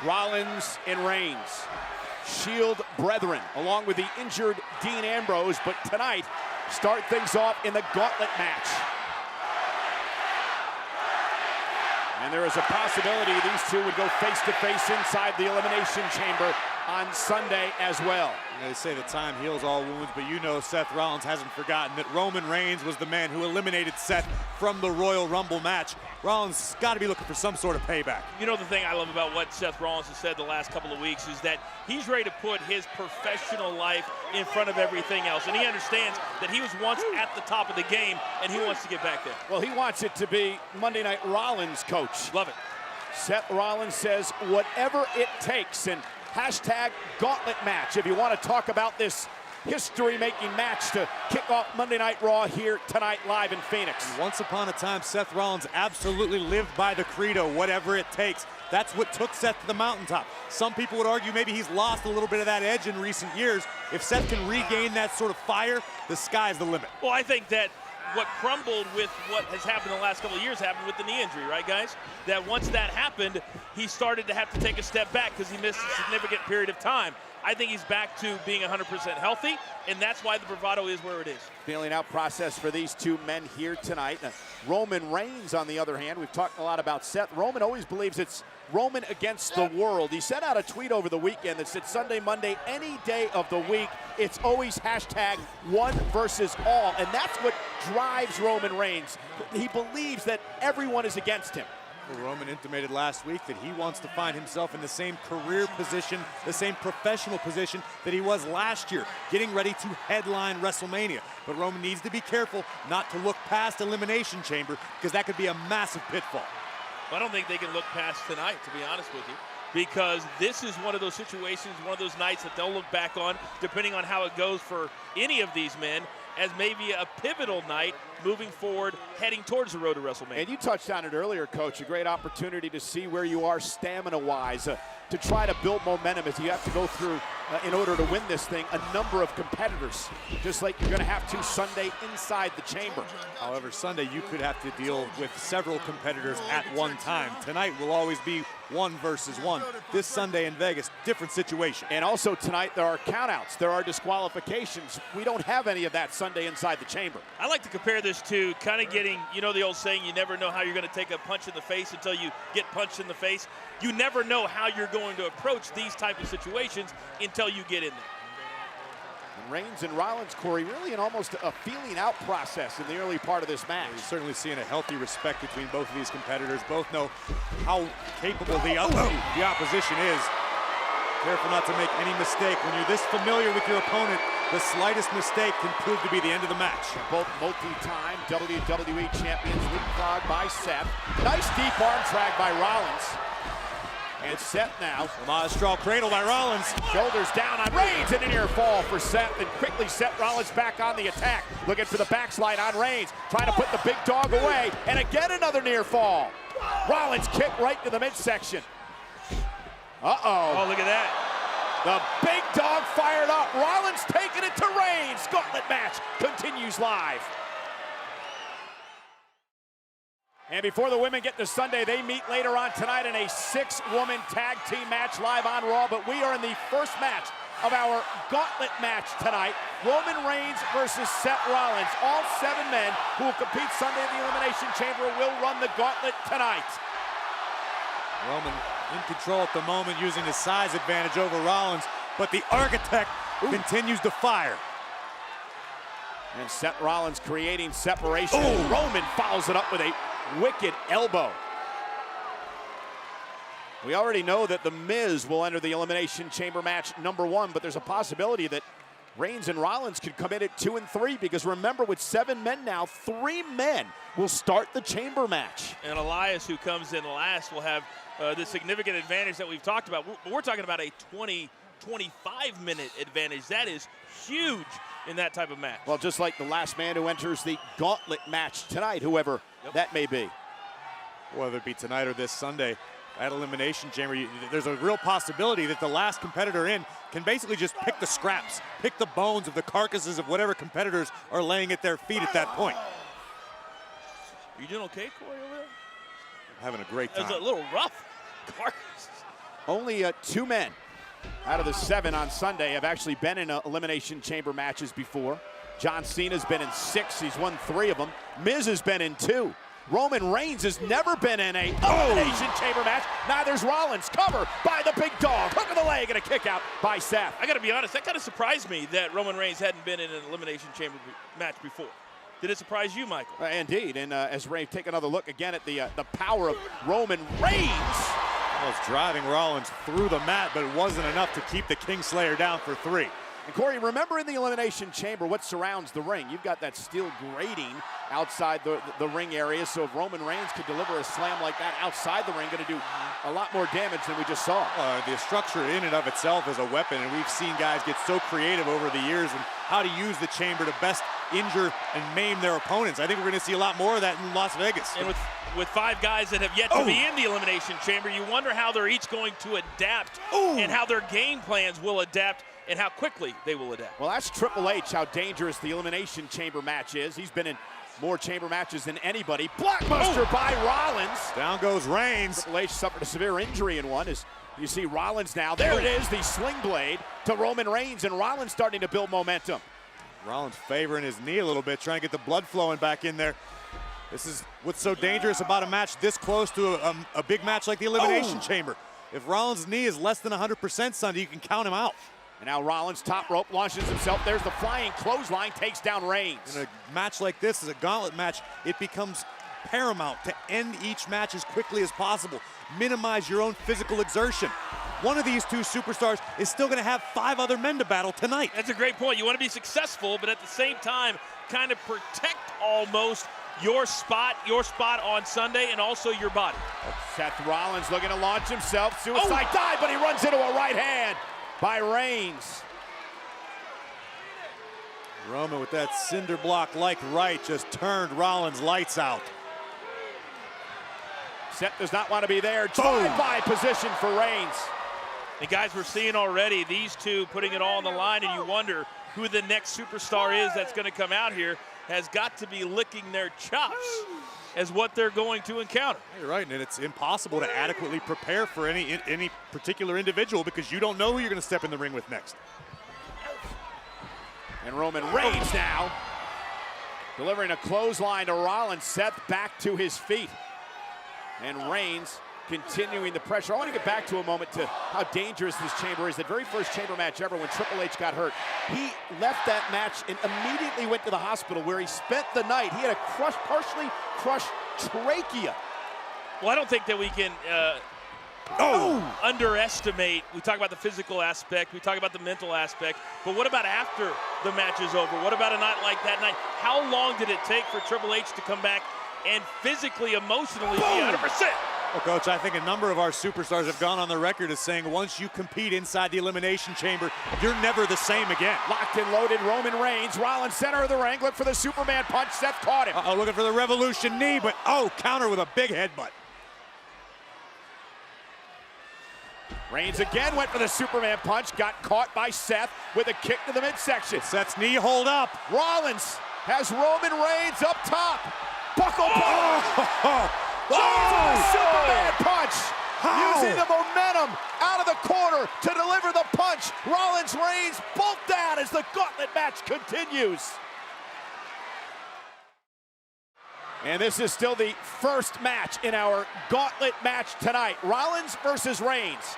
Rollins and Reigns, Shield brethren, along with the injured Dean Ambrose, but tonight start things off in the gauntlet match. And there is a possibility these two would go face-to-face inside the Elimination Chamber on Sunday as well. They say that time heals all wounds, but you know Seth Rollins hasn't forgotten that Roman Reigns was the man who eliminated Seth from the Royal Rumble match. Rollins got to be looking for some sort of payback. You know, the thing I love about what Seth Rollins has said the last couple of weeks is that he's ready to put his professional life in front of everything else. And he understands that he was once at the top of the game, and he wants to get back there. Well, he wants it to be Monday Night Rollins, coach. Love it. Seth Rollins says whatever it takes, and hashtag gauntlet match if you want to talk about this history-making match to kick off Monday Night Raw here tonight live in Phoenix. Once upon a time, Seth Rollins absolutely lived by the credo, whatever it takes. That's what took Seth to the mountaintop. Some people would argue maybe he's lost a little bit of that edge in recent years. If Seth can regain that sort of fire, the sky's the limit. Well, I think that what crumbled with what has happened the last couple of years happened with the knee injury, right, guys? That once that happened, he started to have to take a step back because he missed a significant period of time. I think he's back to being 100% healthy, and that's why the bravado is where it is. Feeling out process for these two men here tonight. Roman Reigns, on the other hand, we've talked a lot about Seth. Roman always believes it's Roman against the world. He sent out a tweet over the weekend that said Sunday, Monday, any day of the week, it's always hashtag one versus all. And that's what drives Roman Reigns. He believes that everyone is against him. Roman intimated last week that he wants to find himself in the same career position, the same professional position that he was last year, getting ready to headline WrestleMania. But Roman needs to be careful not to look past Elimination Chamber because that could be a massive pitfall. I don't think they can look past tonight, to be honest with you, because this is one of those situations, one of those nights that they'll look back on, depending on how it goes for any of these men, as maybe a pivotal night moving forward, heading towards the road to WrestleMania. And you touched on it earlier, Coach, a great opportunity to see where you are stamina-wise, to try to build momentum as you have to go through, in order to win this thing, a number of competitors, just like you're going to have to Sunday inside the chamber. However, Sunday you could have to deal with several competitors at one time. Tonight will always be one versus one. This Sunday in Vegas, different situation. And also tonight there are countouts, there are disqualifications. We don't have any of that Sunday inside the chamber. I like to compare this to kind of getting, you know the old saying, you never know how you're going to take a punch in the face until you get punched in the face. You never know how you're going to approach these type of situations until you get in there. And Reigns and Rollins, Corey, really in almost a feeling out process in the early part of this match. You're certainly seeing a healthy respect between both of these competitors. Both know how capable the opposition is. Careful not to make any mistake. When you're this familiar with your opponent, the slightest mistake can prove to be the end of the match. Both multi-time WWE champions leapfrog by Seth. Nice deep arm drag by Rollins. And Seth now. Straw cradle by Rollins. Shoulders down on Reigns, and a near fall for Seth, and quickly Seth Rollins back on the attack. Looking for the backslide on Reigns, trying to put the big dog away, and again another near fall. Rollins kick right to the midsection. Oh, look at that. The big dog fired up. Rollins taking it to Reigns. Gauntlet match continues live. And before the women get to Sunday, they meet later on tonight in a 6-woman tag team match live on Raw. But we are in the first match of our gauntlet match tonight. Roman Reigns versus Seth Rollins. All 7 men who will compete Sunday in the Elimination Chamber will run the gauntlet tonight. Roman in control at the moment, using his size advantage over Rollins, but the architect continues to fire. And Seth Rollins creating separation. Roman follows it up with a wicked elbow. We already know that The Miz will enter the Elimination Chamber match number 1, but there's a possibility that Reigns and Rollins could come in at 2 and 3, because remember, with 7 men now, 3 men will start the chamber match. And Elias, who comes in last, will have the significant advantage that we've talked about. We're talking about a 25-minute advantage. That is huge in that type of match. Well, just like the last man who enters the gauntlet match tonight, whoever that may be. Whether it be tonight or this Sunday at Elimination Chamber, there's a real possibility that the last competitor in can basically just pick the scraps, pick the bones of the carcasses of whatever competitors are laying at their feet at that point. Are you doing okay, Corey, over there? Having a great time. It's a little rough. Carcass. Only 2 men out of the 7 on Sunday have actually been in Elimination Chamber matches before. John Cena's been in 6. He's won 3 of them. Miz has been in 2. Roman Reigns has never been in a Elimination Chamber match. Neither's Rollins. Cover by the big dog. Hook of the leg and a kick out by Seth. I got to be honest, that kind of surprised me that Roman Reigns hadn't been in an Elimination Chamber match before. Did it surprise you, Michael? Indeed, and as Ray take another look again at the power of Roman Reigns. Almost driving Rollins through the mat, but it wasn't enough to keep the Kingslayer down for 3. And Corey, remember in the Elimination Chamber what surrounds the ring? You've got that steel grating outside the ring area, so if Roman Reigns could deliver a slam like that outside the ring, going to do a lot more damage than we just saw. The structure in and of itself is a weapon, and we've seen guys get so creative over the years and how to use the chamber to best injure and maim their opponents. I think we're going to see a lot more of that in Las Vegas. And with 5 guys that have yet to be in the Elimination Chamber, you wonder how they're each going to adapt and how their game plans will adapt and how quickly they will adapt. Well, that's Triple H, how dangerous the Elimination Chamber match is. He's been in more chamber matches than anybody. Blockbuster by Rollins. Down goes Reigns. Triple H suffered a severe injury in one. As you see Rollins now. There it is, the sling blade to Roman Reigns, and Rollins starting to build momentum. Rollins favoring his knee a little bit, trying to get the blood flowing back in there. This is what's so dangerous about a match this close to a big match like the Elimination Chamber. If Rollins' knee is less than 100% Sunday, you can count him out. And now Rollins, top rope, launches himself. There's the flying clothesline, takes down Reigns. In a match like this, as a gauntlet match, it becomes paramount to end each match as quickly as possible. Minimize your own physical exertion. One of these 2 superstars is still going to have 5 other men to battle tonight. That's a great point. You want to be successful, but at the same time, kind of protect almost your spot on Sunday and also your body. Seth Rollins looking to launch himself. Suicide dive, but he runs into a right hand by Reigns. Roman with that cinder block-like right just turned Rollins' lights out. Seth does not want to be there. Drive-by position for Reigns. And guys, we're seeing already these 2 putting it all on the line, and you wonder who the next superstar is that's going to come out here. Has got to be licking their chops as what they're going to encounter. You're right, and it's impossible to adequately prepare for any particular individual because you don't know who you're going to step in the ring with next. And Roman Reigns now delivering a clothesline to Rollins. Seth back to his feet. And Reigns continuing the pressure. I want to get back to a moment to how dangerous this chamber is. The very first chamber match ever when Triple H got hurt, he left that match and immediately went to the hospital where he spent the night. He had a partially crushed trachea. Well, I don't think that we can underestimate. We talk about the physical aspect, we talk about the mental aspect, but what about after the match is over? What about a night like that night? How long did it take for Triple H to come back and physically, emotionally be 100%? Well, Coach, I think a number of our superstars have gone on the record as saying once you compete inside the Elimination Chamber, you're never the same again. Locked and loaded, Roman Reigns. Rollins, center of the ring. Look for the Superman punch. Seth caught him. Looking for the Revolution knee, but counter with a big headbutt. Reigns again went for the Superman punch. Got caught by Seth with a kick to the midsection. Seth's knee hold up. Rollins has Roman Reigns up top. Buckle Superman punch. Using the momentum out of the corner to deliver the punch. Rollins, Reigns both down as the gauntlet match continues. And this is still the first match in our gauntlet match tonight. Rollins versus Reigns.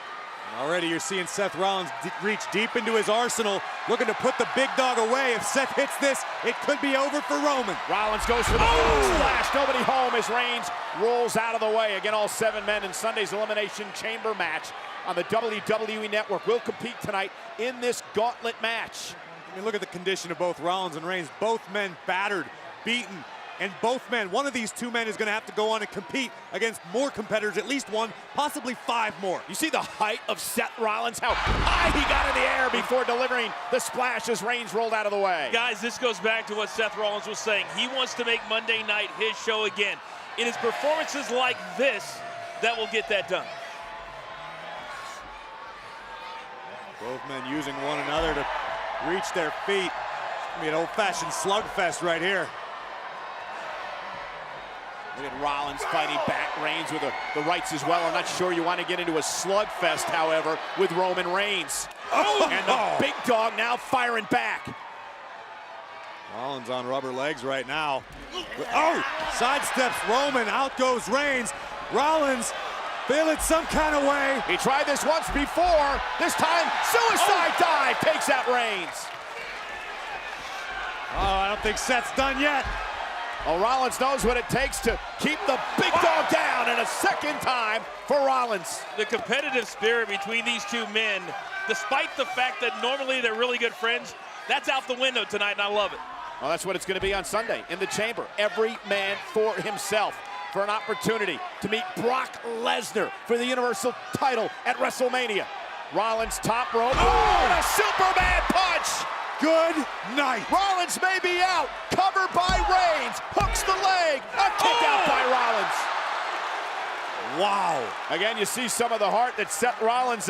Already you're seeing Seth Rollins reach deep into his arsenal, looking to put the big dog away. If Seth hits this, it could be over for Roman. Rollins goes for the splash. Nobody home as Reigns rolls out of the way. Again, all 7 men in Sunday's Elimination Chamber match on the WWE Network will compete tonight in this gauntlet match. I mean, look at the condition of both Rollins and Reigns. Both men battered, beaten, and both men, one of these 2 men is going to have to go on and compete against more competitors, at least 1, possibly 5 more. You see the height of Seth Rollins, how high he got in the air before delivering the splash as Reigns rolled out of the way. Guys, this goes back to what Seth Rollins was saying. He wants to make Monday night his show again. It is performances like this that will get that done. Both men using one another to reach their feet. It's going to be an old-fashioned slugfest right here. Look at Rollins fighting back. Reigns with the rights as well. I'm not sure you want to get into a slugfest, however, with Roman Reigns. And the big dog now firing back. Rollins on rubber legs right now. Oh, sidesteps Roman, out goes Reigns. Rollins feeling some kind of way. He tried this once before. This time, suicide dive takes out Reigns. Oh, I don't think Seth's done yet. Well, Rollins knows what it takes to keep the big dog down, and a second time for Rollins. The competitive spirit between these two men, despite the fact that normally they're really good friends, that's out the window tonight, and I love it. Well, that's what it's going to be on Sunday in the chamber. Every man for himself for an opportunity to meet Brock Lesnar for the Universal title at WrestleMania. Rollins top rope. Oh, and a Superman punch! Good night. Rollins may be out. Covered by Reigns. Hooks the leg. A kick out by Rollins. Wow. Again, you see some of the heart that Seth Rollins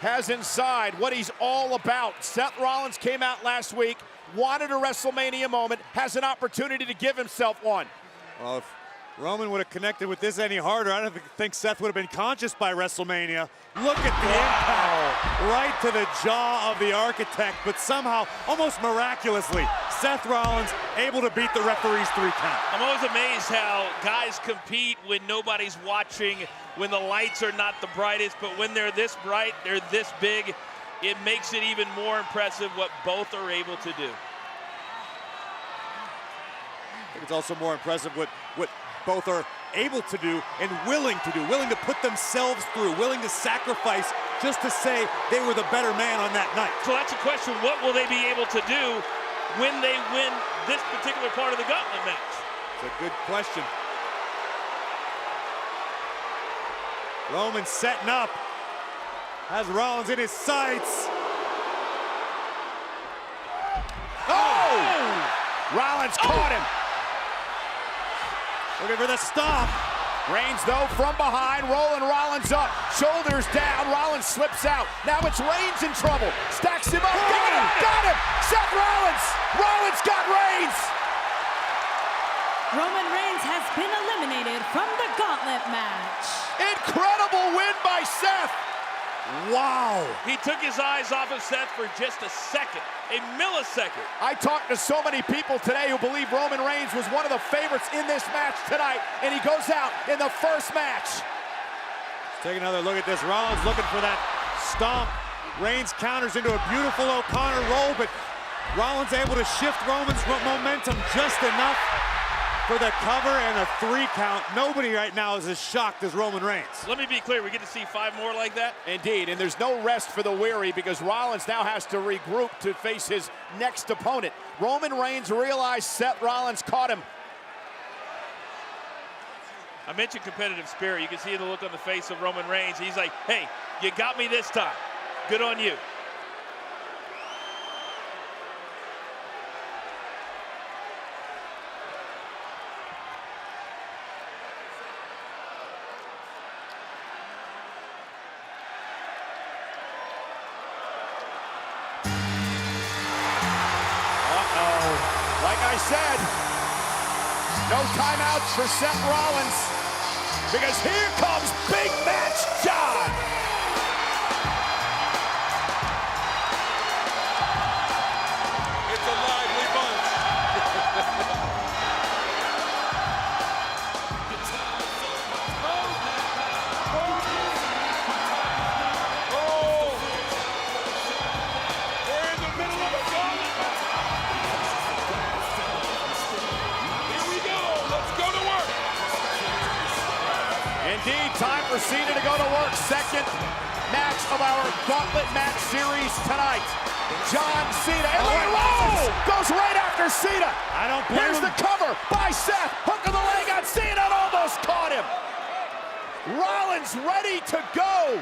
has inside, what he's all about. Seth Rollins came out last week, wanted a WrestleMania moment, has an opportunity to give himself one. Well, if Roman would have connected with this any harder, I don't think Seth would have been conscious by WrestleMania. Look at the impact right to the jaw of the architect, but somehow, almost miraculously, Seth Rollins able to beat the referee's 3 count. I'm always amazed how guys compete when nobody's watching, when the lights are not the brightest, but when they're this bright, they're this big, it makes it even more impressive what both are able to do. I think it's also more impressive what both are able to do and willing to do, willing to put themselves through, willing to sacrifice just to say they were the better man on that night. So that's a question, what will they be able to do when they win this particular part of the gauntlet match? It's a good question. Roman setting up, has Rollins in his sights. Oh! Rollins caught him. Looking for the stop. Reigns, though, from behind, rolling Rollins up. Shoulders down, Rollins slips out. Now it's Reigns in trouble. Stacks him up. Got him! Got him! Seth Rollins! Rollins got Reigns! Roman Reigns has been eliminated from the gauntlet match. Incredible win by Seth! Wow. He took his eyes off of Seth for just a second, a millisecond. I talked to so many people today who believe Roman Reigns was one of the favorites in this match tonight, and he goes out in the first match. Let's take another look at this. Rollins looking for that stomp. Reigns counters into a beautiful O'Connor roll, but Rollins able to shift Roman's momentum just enough for the cover and a 3 count. Nobody right now is as shocked as Roman Reigns. Let me be clear, we get to see 5 more like that? Indeed, and there's no rest for the weary because Rollins now has to regroup to face his next opponent. Roman Reigns realized Seth Rollins caught him. I mentioned competitive spirit. You can see the look on the face of Roman Reigns. He's like, hey, you got me this time. Good on you. Like I said, no timeouts for Seth Rollins because here comes Big Match John. It's a lively bunch. We're in the middle of a gauntlet. Here we go. Let's go to work. Indeed, time for Cena to go to work. Second match of our Gauntlet match series tonight. John Cena, and look at Rollins goes right after Cena. I don't blame Here's him. the cover by Seth. Hook of the leg on Cena and almost caught him. Rollins ready to go.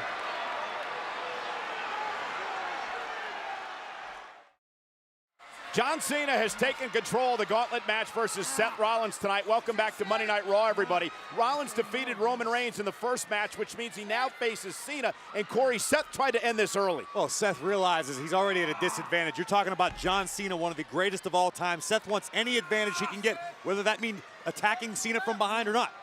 John Cena has taken control of the Gauntlet match versus Seth Rollins tonight. Welcome back to Monday Night Raw, everybody. Rollins defeated Roman Reigns in the first match, which means he now faces Cena. And Corey, Seth tried to end this early. Well, Seth realizes he's already at a disadvantage. You're talking about John Cena, one of the greatest of all time. Seth wants any advantage he can get, whether that means attacking Cena from behind or not.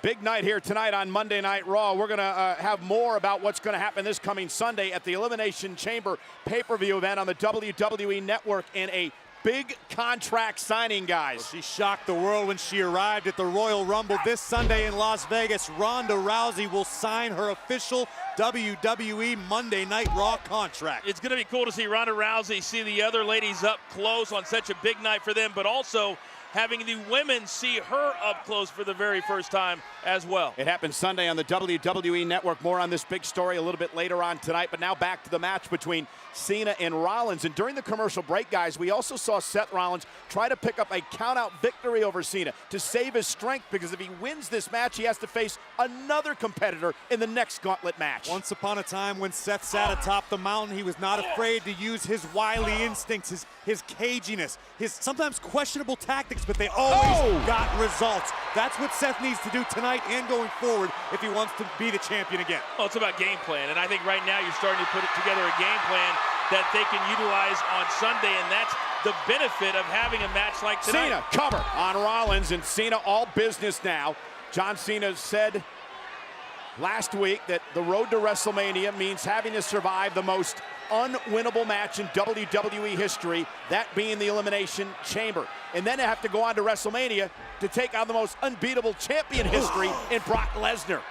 Big night here tonight on Monday Night Raw. We're going to have more about what's going to happen this coming Sunday at the Elimination Chamber pay-per-view event on the WWE Network in a big contract signing, guys. She shocked the world when she arrived at the Royal Rumble this Sunday in Las Vegas. Ronda Rousey will sign her official WWE Monday Night Raw contract. It's going to be cool to see Ronda Rousey see the other ladies up close on such a big night for them, but also having the women see her up close for the very first time as well. It happens Sunday on the WWE Network. More on this big story a little bit later on tonight, but now back to the match between Cena and Rollins. And during the commercial break, guys, we also saw Seth Rollins try to pick up a count-out victory over Cena to save his strength, because if he wins this match, he has to face another competitor in the next gauntlet match. Once upon a time when Seth sat atop the mountain, he was not afraid to use his wily instincts, his caginess, his sometimes questionable tactics, but they always got results. That's what Seth needs to do tonight and going forward if he wants to be the champion again. Well, it's about game plan, and I think right now you're starting to put together a game plan that they can utilize on Sunday, and that's the benefit of having a match like tonight. Cena cover on Rollins, and Cena all business now. John Cena said last week that the road to WrestleMania means having to survive the most unwinnable match in WWE history, that being the Elimination Chamber. And then they have to go on to WrestleMania to take on the most unbeatable champion history in Brock Lesnar.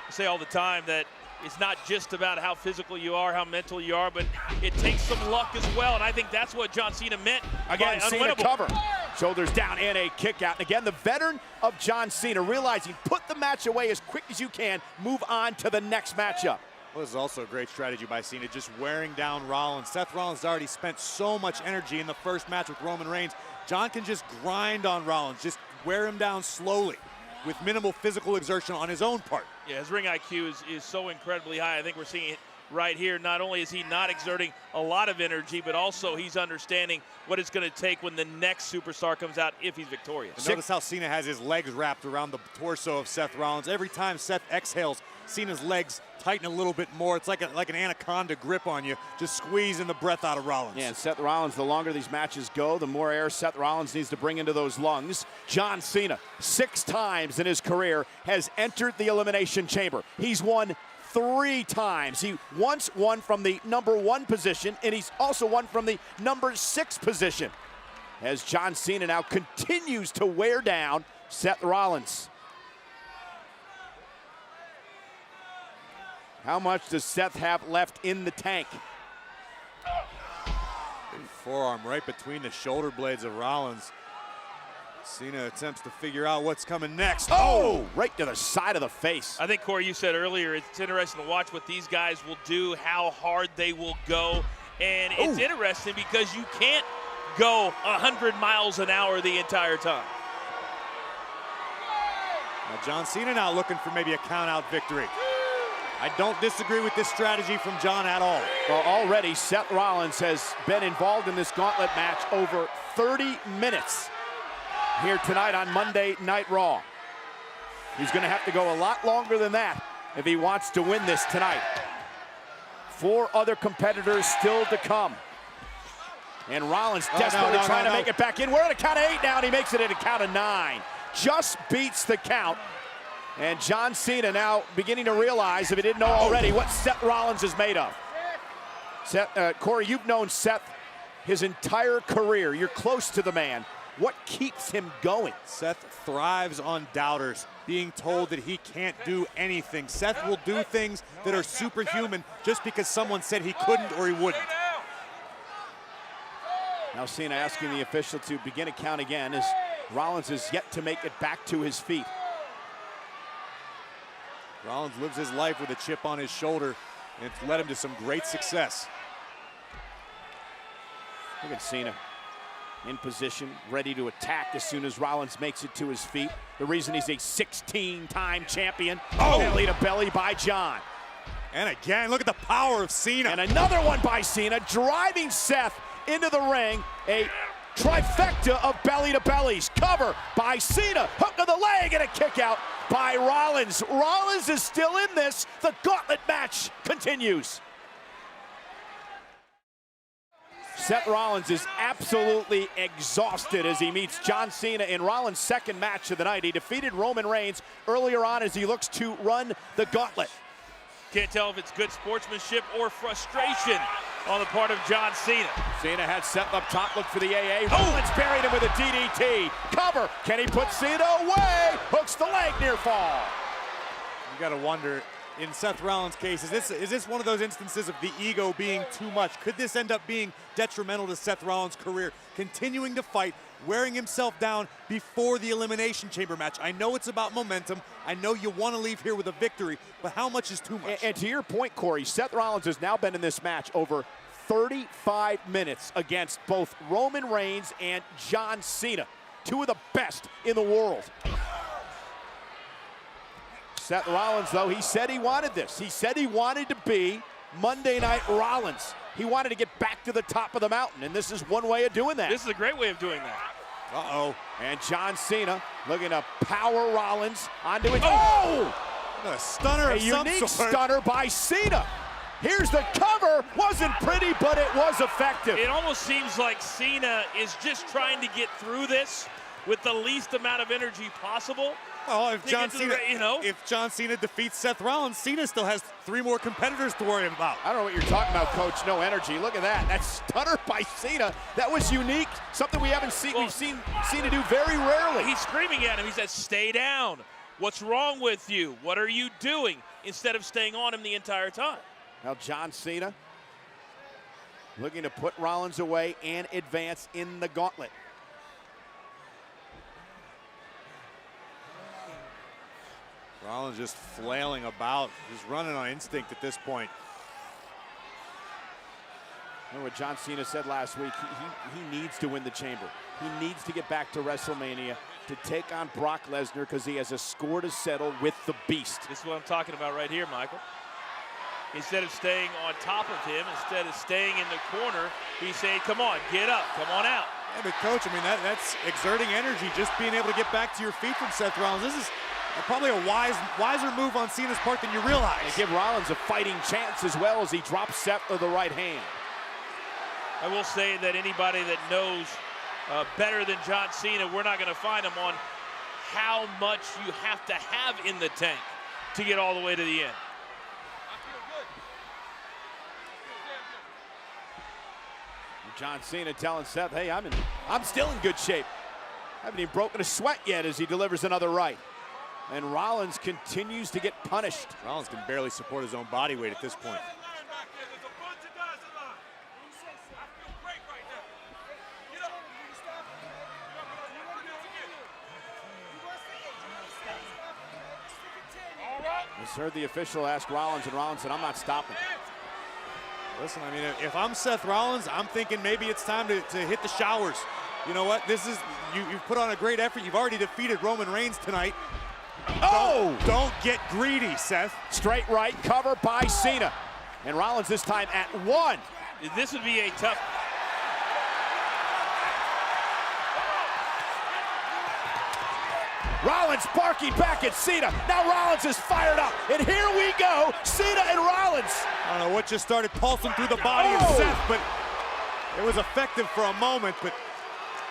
I say all the time that it's not just about how physical you are, how mental you are, but it takes some luck as well, and I think that's what John Cena meant Again, by Cena unwinnable. cover. Shoulders down and a kick out. And again, the veteran of John Cena realizing put the match away as quick as you can, move on to the next matchup. Well, this is also a great strategy by Cena, just wearing down Rollins. Seth Rollins already spent so much energy in the first match with Roman Reigns. John can just grind on Rollins, just wear him down slowly with minimal physical exertion on his own part. Yeah, his ring IQ is so incredibly high. I think we're seeing it right here. Not only is he not exerting a lot of energy, but also he's understanding what it's going to take when the next superstar comes out if he's victorious. Notice how Cena has his legs wrapped around the torso of Seth Rollins. Every time Seth exhales, Cena's legs tighten a little bit more. It's like an anaconda grip on you, just squeezing the breath out of Rollins. Yeah, and Seth Rollins, the longer these matches go, the more air Seth Rollins needs to bring into those lungs. John Cena, 6 times in his career, has entered the Elimination Chamber. He's won 3 times. He once won from the #1 position, and he's also won from the #6 position, as John Cena now continues to wear down Seth Rollins. How much does Seth have left in the tank? Forearm right between the shoulder blades of Rollins. Cena attempts to figure out what's coming next. Oh, right to the side of the face. I think, Corey, you said earlier, it's interesting to watch what these guys will do, how hard they will go. And it's interesting because you can't go 100 miles an hour the entire time. Now John Cena now looking for maybe a count-out victory. I don't disagree with this strategy from John at all. Well, already Seth Rollins has been involved in this gauntlet match over 30 minutes here tonight on Monday Night Raw. He's going to have to go a lot longer than that if he wants to win this tonight. 4 other competitors still to come. And Rollins desperately trying to make it back in. We're at a count of 8 now, and he makes it at a count of 9. Just beats the count. And John Cena now beginning to realize, if he didn't know already, what Seth Rollins is made of. Corey, you've known Seth his entire career. You're close to the man. What keeps him going? Seth thrives on doubters, being told that he can't do anything. Seth will do things that are superhuman just because someone said he couldn't or he wouldn't. Now Cena asking the official to begin a count again, as Rollins is yet to make it back to his feet. Rollins lives his life with a chip on his shoulder, and it's led him to some great success. Look at Cena in position, ready to attack as soon as Rollins makes it to his feet. The reason he's a 16-time champion. Belly to belly by John. And again, look at the power of Cena. And another one by Cena, driving Seth into the ring. A trifecta of belly to bellies. Cover by Cena, hook of the leg, and a kick out by Rollins. Rollins is still in this. The gauntlet match continues. Seth Rollins is absolutely exhausted as he meets John Cena in Rollins' second match of the night. He defeated Roman Reigns earlier on as he looks to run the gauntlet. Can't tell if it's good sportsmanship or frustration on the part of John Cena. Cena had Seth up top, look for the AA. Rollins buried him with a DDT. Cover, can he put Cena away? Hooks the leg, near fall. You got to wonder, in Seth Rollins' case, is this one of those instances of the ego being too much? Could this end up being detrimental to Seth Rollins' career? Continuing to fight, wearing himself down before the Elimination Chamber match. I know it's about momentum. I know you want to leave here with a victory, but how much is too much? And to your point, Corey, Seth Rollins has now been in this match over 35 minutes against both Roman Reigns and John Cena, two of the best in the world. Seth Rollins, though, he said he wanted this. He said he wanted to be Monday Night Rollins. He wanted to get back to the top of the mountain, and this is one way of doing that. This is a great way of doing that. Uh-oh. And John Cena looking to power Rollins onto it. Oh! A stunner of some unique sort. stunner by Cena. Here's the cover. Wasn't pretty, but it was effective. It almost seems like Cena is just trying to get through this with the least amount of energy possible. Well, if John Cena, if John Cena defeats Seth Rollins, Cena still has 3 more competitors to worry about. I don't know what you're talking about, Coach. No energy. Look at that. That stunner by Cena. That was unique. Something we haven't seen. We've seen Cena do very rarely. He's screaming at him. He says, "Stay down. What's wrong with you? What are you doing?" Instead of staying on him the entire time. Now John Cena looking to put Rollins away and advance in the gauntlet. Rollins just flailing about, just running on instinct at this point. You know what John Cena said last week? He needs to win the chamber. He needs to get back to WrestleMania to take on Brock Lesnar because he has a score to settle with the Beast. This is what I'm talking about right here, Michael. Instead of staying on top of him, instead of staying in the corner, he's saying, come on, get up, come on out. Yeah, but Coach, I mean, that's exerting energy, just being able to get back to your feet from Seth Rollins. This is probably a wiser move on Cena's part than you realize. And give Rollins a fighting chance as well as he drops Seth with the right hand. I will say that anybody that knows better than John Cena, we're not going to find him on how much you have to have in the tank to get all the way to the end. John Cena telling Seth, hey, I'm still in good shape. Haven't even broken a sweat yet as he delivers another right. And Rollins continues to get punished. Rollins can barely support his own body weight at this point. Just heard the official ask Rollins, and Rollins said, I'm not stopping. Listen, I mean, if I'm Seth Rollins, I'm thinking maybe it's time to hit the showers. You know what? This is, you've put on a great effort. You've already defeated Roman Reigns tonight. Oh! Don't get greedy, Seth. Straight right, cover by Cena. And Rollins this time at 1. This would be a tough... Rollins barking back at Cena. Now Rollins is fired up. And here we go, Cena and Rollins. I don't know what just started pulsing through the body of Seth, but it was effective for a moment, but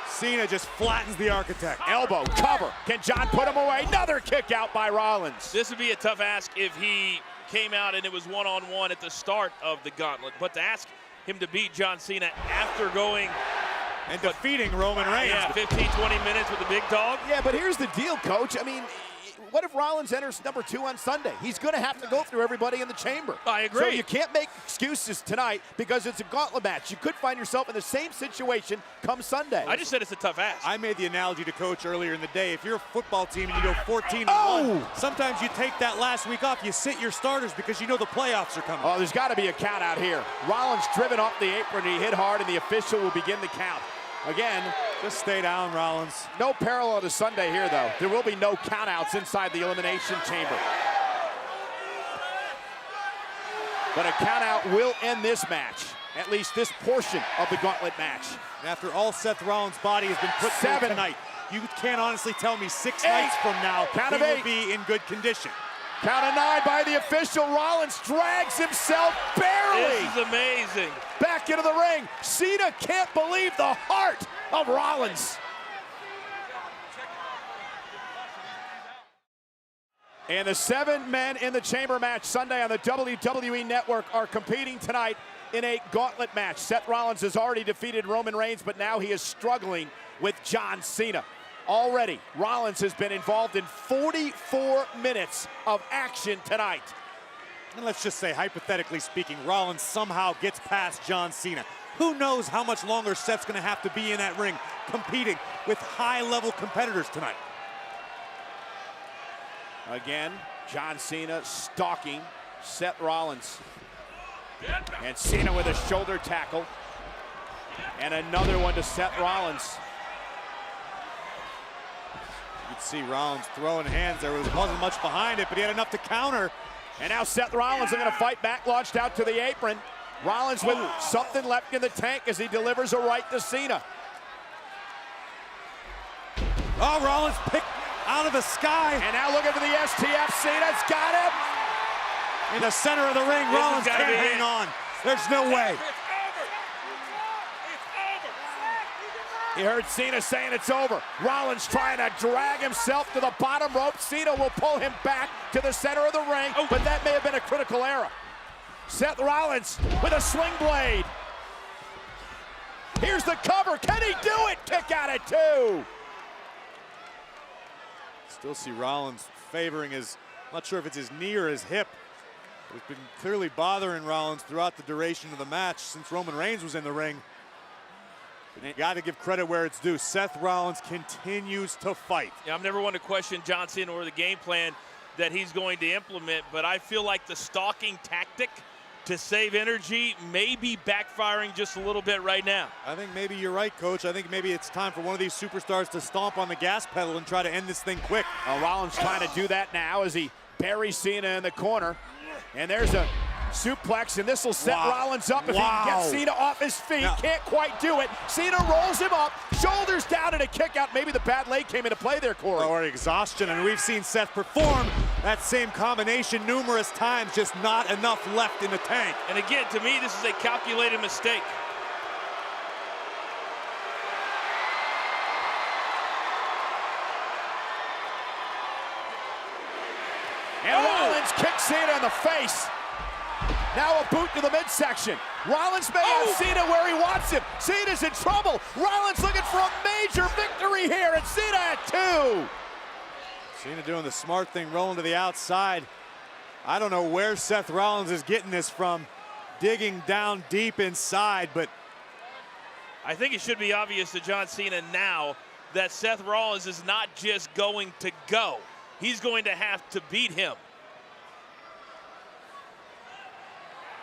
Cena just flattens the architect. Elbow, cover. Can John put him away? Another kick out by Rollins. This would be a tough ask if he came out and it was one-on-one at the start of the gauntlet. But to ask him to beat John Cena after going and defeating Roman Reigns. Yeah, 15, 20 minutes with the big dog. Yeah, but here's the deal, Coach. I mean, what if Rollins enters number 2 on Sunday? He's going to have to go through everybody in the chamber. I agree. So you can't make excuses tonight because it's a gauntlet match. You could find yourself in the same situation come Sunday. I just said it's a tough ask. I made the analogy to Coach earlier in the day. If you're a football team and you go 14-1, sometimes you take that last week off. You sit your starters because you know the playoffs are coming. Oh, there's got to be a count out here. Rollins driven off the apron. He hit hard, and the official will begin the count. Again, just stay down, Rollins. No parallel to Sunday here, though. There will be no countouts inside the Elimination Chamber. But a countout will end this match, at least this portion of the gauntlet match. And after all Seth Rollins' body has been put through tonight, you can't honestly tell me 6 nights from now he will be in good condition. Count of 9 by the official. Rollins drags himself barely This is amazing. back back into the ring. Cena can't believe the heart of Rollins. And the 7 men in the chamber match Sunday on the WWE Network are competing tonight in a gauntlet match. Seth Rollins has already defeated Roman Reigns, but now he is struggling with John Cena. Already, Rollins has been involved in 44 minutes of action tonight. And let's just say, hypothetically speaking, Rollins somehow gets past John Cena. Who knows how much longer Seth's going to have to be in that ring competing with high-level competitors tonight. Again, John Cena stalking Seth Rollins. And Cena with a shoulder tackle. And another one to Seth Rollins. You can see Rollins throwing hands. There wasn't much behind it, but he had enough to counter. And now Seth Rollins looking to fight back, launched out to the apron. Rollins with something left in the tank as he delivers a right to Cena. Oh, Rollins picked out of the sky. And now looking for the STF. Cena's got him. In the center of the ring, Rollins can't hang on. There's no way. He heard Cena saying it's over. Rollins trying to drag himself to the bottom rope. Cena will pull him back to the center of the ring, but that may have been a critical error. Seth Rollins with a swing blade. Here's the cover. Can he do it? Kick out at 2. Still see Rollins favoring his, I'm not sure if it's his knee or his hip. It's been clearly bothering Rollins throughout the duration of the match since Roman Reigns was in the ring. But you got to give credit where it's due. Seth Rollins continues to fight. Yeah, I'm never one to question John Cena or the game plan that he's going to implement, but I feel like the stalking tactic to save energy may be backfiring just a little bit right now. I think maybe you're right, Coach. I think maybe it's time for one of these superstars to stomp on the gas pedal and try to end this thing quick. Rollins trying to do that now as he buries Cena in the corner. And there's a suplex, and this will set Rollins up if he can get Cena off his feet. Can't quite do it. Cena rolls him up, shoulders down, and a kick out. Maybe the bad leg came into play there, Corey. Or exhaustion, and we've seen Seth perform that same combination numerous times, just not enough left in the tank. And again, to me, this is a calculated mistake. And Rollins kicks Cena in the face. Now a boot to the midsection. Rollins may have Cena where he wants him. Cena's in trouble. Rollins looking for a major victory here, and Cena at 2. Cena doing the smart thing, rolling to the outside. I don't know where Seth Rollins is getting this from, digging down deep inside, but I think it should be obvious to John Cena now that Seth Rollins is not just going to go. He's going to have to beat him.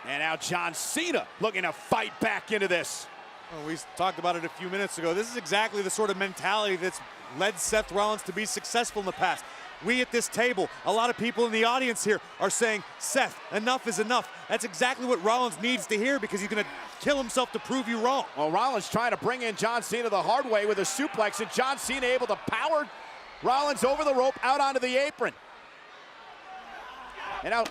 And now John Cena looking to fight back into this. Well, we talked about it a few minutes ago. This is exactly the sort of mentality that's led Seth Rollins to be successful in the past. We at this table, a lot of people in the audience here are saying, Seth, enough is enough. That's exactly what Rollins needs to hear because he's going to kill himself to prove you wrong. Well, Rollins trying to bring in John Cena the hard way with a suplex, and John Cena able to power Rollins over the rope out onto the apron. And now,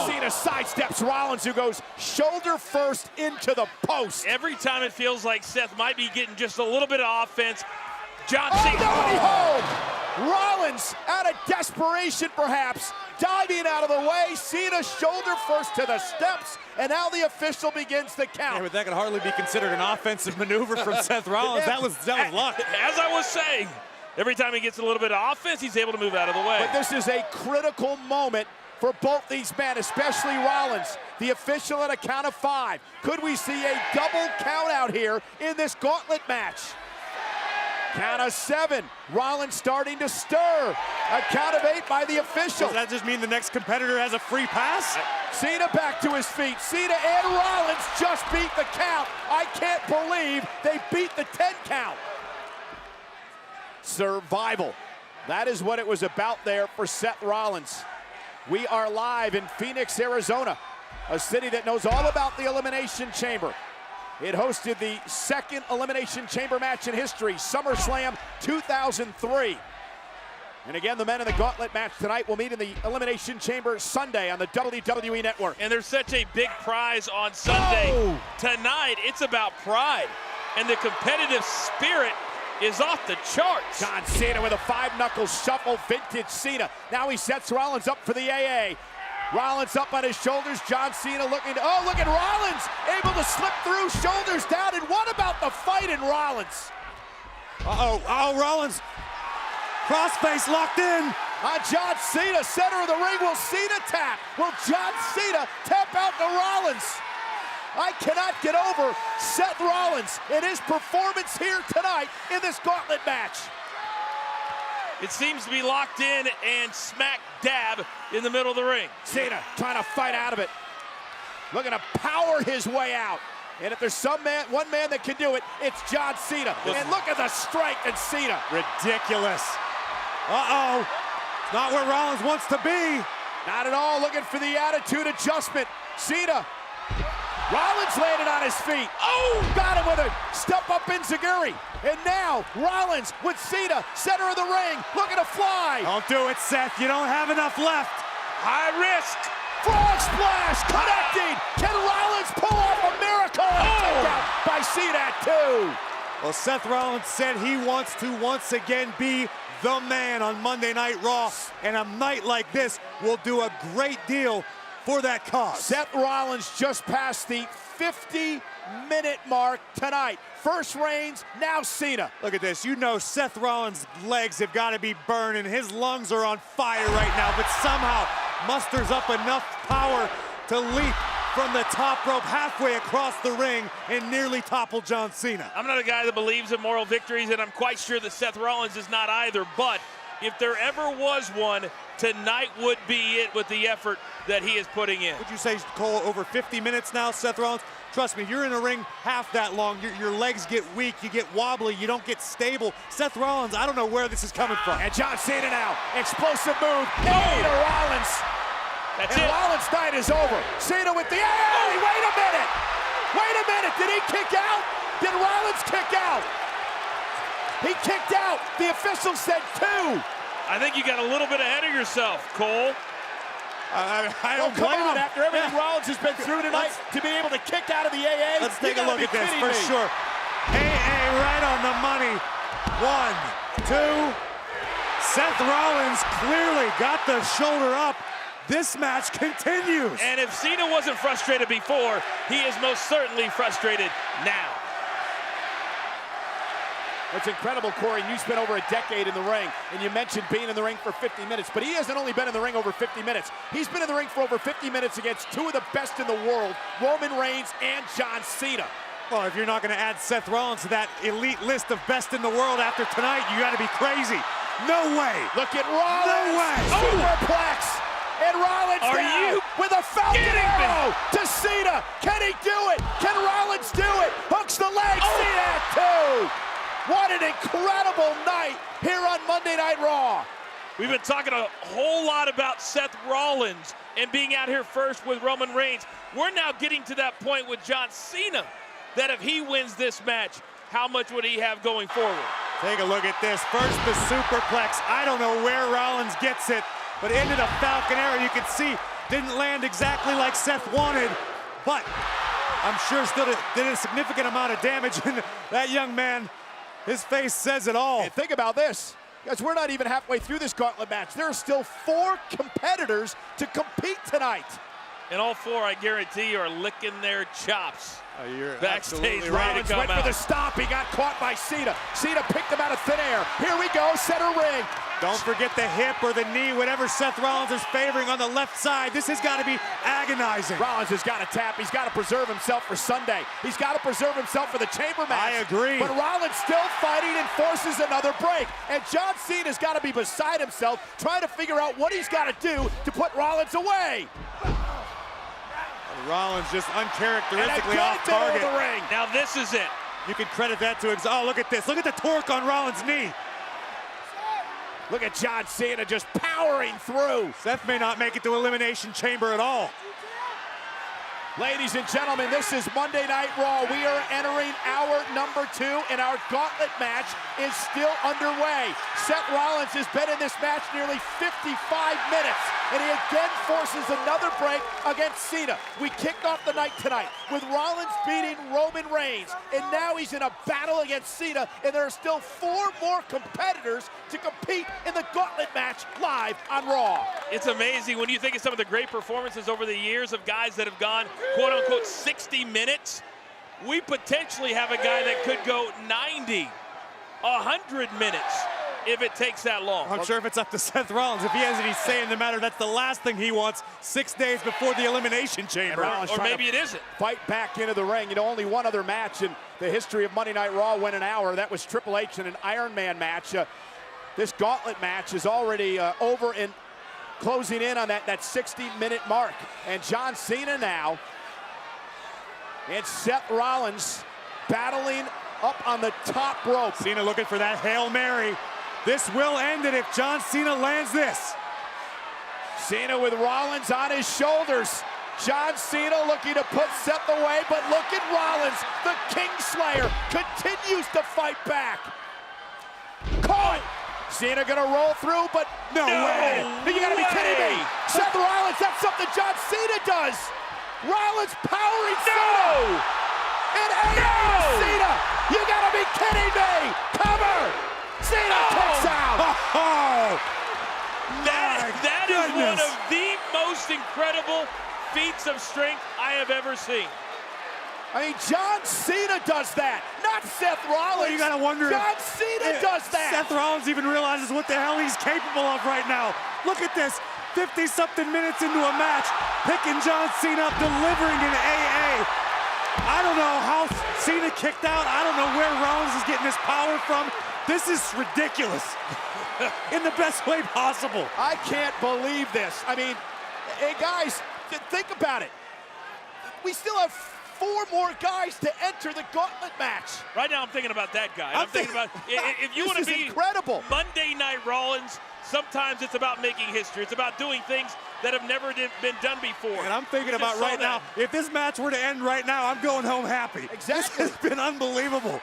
Cena sidesteps Rollins, who goes shoulder first into the post. Every time it feels like Seth might be getting just a little bit of offense, John Cena. Home. Rollins, out of desperation perhaps, diving out of the way. Cena shoulder first to the steps, and now the official begins the count. Yeah, but that could hardly be considered an offensive maneuver from Seth Rollins. That was luck. As I was saying, every time he gets a little bit of offense, he's able to move out of the way. But this is a critical moment for both these men, especially Rollins. The official at a count of 5. Could we see a double count out here in this gauntlet match? Count of 7. Rollins starting to stir. A count of 8 by the official. Does that just mean the next competitor has a free pass? Cena back to his feet. Cena and Rollins just beat the count. I can't believe they beat the 10 count. Survival. That is what it was about there for Seth Rollins. We are live in Phoenix, Arizona, a city that knows all about the Elimination Chamber. It hosted the second Elimination Chamber match in history, SummerSlam 2003. And again, the men in the gauntlet match tonight will meet in the Elimination Chamber Sunday on the WWE Network. And there's such a big prize on Sunday. Oh! Tonight, it's about pride. And the competitive spirit is off the charts. John Cena with a five-knuckle shuffle, vintage Cena. Now he sets Rollins up for the AA. Rollins up on his shoulders. John Cena looking to, oh, look at Rollins, able to slip through, shoulders down. And what about the fight in Rollins? Rollins. Crossface locked in. On John Cena, center of the ring. Will Cena tap? Will John Cena tap out to Rollins? I cannot get over Seth Rollins in his performance here tonight in this gauntlet match. It seems to be locked in and smack dab in the middle of the ring. Cena trying to fight out of it. Looking to power his way out. And if there's one man that can do it, it's John Cena. And look at the strength in Cena. Ridiculous. Not where Rollins wants to be. Not at all, looking for the attitude adjustment. Cena. Rollins landed on his feet. Oh, got him with a step-up enziguri. And now, Rollins with Cena, center of the ring, looking to fly. Don't do it, Seth. You don't have enough left. High risk. Frog splash, connecting. Can Rollins pull off a miracle? Takeout by Cena at 2. Well, Seth Rollins said he wants to once again be the man on Monday Night Raw. And a night like this will do a great deal for that cause. Seth Rollins just passed the 50-minute mark tonight. First Reigns, now Cena. Look at this. You know Seth Rollins' legs have got to be burning. His lungs are on fire right now, but somehow musters up enough power to leap from the top rope halfway across the ring and nearly topple John Cena. I'm not a guy that believes in moral victories, and I'm quite sure that Seth Rollins is not either, but if there ever was one, tonight would be it with the effort that he is putting in. Would you say, Cole, over 50 minutes now, Seth Rollins? Trust me, you're in a ring half that long, your legs get weak, you get wobbly, you don't get stable. Seth Rollins, I don't know where this is coming from. And John Cena now, explosive move, knee to Rollins. That's and it. Rollins' night is over. Cena with the, hey, wait a minute. Wait a minute, did he kick out? Did Rollins kick out? He kicked out. The official said 2. I think you got a little bit ahead of yourself, Cole. I don't come blame on, him. After everything Rollins has been through tonight, to be able to kick out of the AA, Let's take you a look gotta at be this kidding for me. sure. AA right on the money. 1, 2. Seth Rollins clearly got the shoulder up. This match continues. And if Cena wasn't frustrated before, he is most certainly frustrated now. What's incredible, Corey, you spent over a decade in the ring, and you mentioned being in the ring for 50 minutes, but he hasn't only been in the ring over 50 minutes. He's been in the ring for over 50 minutes against 2 of the best in the world, Roman Reigns and John Cena. Well, if you're not going to add Seth Rollins to that elite list of best in the world after tonight, you got to be crazy. No way. Look at Rollins. No way. Superplex. And Rollins Are down you with a Falcon kidding me? Arrow to Cena. Can he do it? Can Rollins do it? Hooks the leg. Cena at 2. What an incredible night here on Monday Night Raw. We've been talking a whole lot about Seth Rollins and being out here first with Roman Reigns. We're now getting to that point with John Cena that if he wins this match, how much would he have going forward? Take a look at this. First, the superplex. I don't know where Rollins gets it, but into the Falcon Arrow, you can see, didn't land exactly like Seth wanted, but I'm sure still did a significant amount of damage. And that young man, his face says it all. And think about this, guys, we're not even halfway through this gauntlet match. There are still 4 competitors to compete tonight. And all 4, I guarantee you, are licking their chops. You're Backstage absolutely ready to Rollins come went out. for the stomp. He got caught by Cena. Cena picked him out of thin air. Here we go, center ring. Don't forget the hip or the knee, whatever Seth Rollins is favoring on the left side. This has got to be agonizing. Rollins has got to tap. He's got to preserve himself for Sunday. He's got to preserve himself for the chamber match. I agree. But Rollins still fighting and forces another break. And John Cena's got to be beside himself, trying to figure out what he's got to do to put Rollins away. Rollins just And uncharacteristically again, off middle of target. the ring. Now this is it. You can credit that to, oh, look at this. Look at the torque on Rollins' knee. Look at John Cena just powering through. Seth may not make it to Elimination Chamber at all. Ladies and gentlemen, this is Monday Night Raw. We are entering hour number 2, and our gauntlet match is still underway. Seth Rollins has been in this match nearly 55 minutes, and he again forces another break against Cena. We kicked off the night tonight with Rollins beating Roman Reigns, and now he's in a battle against Cena, and there are still 4 more competitors to compete in the gauntlet match live on Raw. It's amazing when you think of some of the great performances over the years of guys that have gone quote-unquote 60 minutes. We potentially have a guy that could go 90, 100 minutes if it takes that long. I'm sure if it's up to Seth Rollins, if he has any say in the matter, that's the last thing he wants 6 days before the Elimination Chamber. Or maybe it isn't. Fight back into the ring. You know, only one other match in the history of Monday Night Raw went an hour. That was Triple H in an Iron Man match. This gauntlet match is already over and closing in on that 60-minute mark. And John Cena now and Seth Rollins battling up on the top rope. Cena looking for that Hail Mary. This will end it if John Cena lands this. Cena with Rollins on his shoulders. John Cena looking to put Seth away, but look at Rollins. The Kingslayer continues to fight back. Caught. Cena gonna roll through, but no way. You gotta be kidding me. Seth Rollins, that's something John Cena does. Rollins powering Cena. And Cena, you gotta be kidding me. Cover. Cena kicks out. That is one of the most incredible feats of strength I have ever seen. I mean, John Cena does that, not Seth Rollins. Well, you gotta wonder John Cena does that. Seth Rollins even realizes what the hell he's capable of right now. Look at this, 50-something minutes into a match, picking John Cena up, delivering an AA. I don't know how Cena kicked out. I don't know where Rollins is getting his power from. This is ridiculous in the best way possible. I can't believe this. I mean, hey guys, think about it. We still have 4 more guys to enter the gauntlet match. Right now I'm thinking about that guy. I'm thinking about, if you want to be incredible. Monday Night Rollins, sometimes it's about making history. It's about doing things that have never been done before. And I'm thinking about right now, if this match were to end right now, I'm going home happy. Exactly. This has been unbelievable.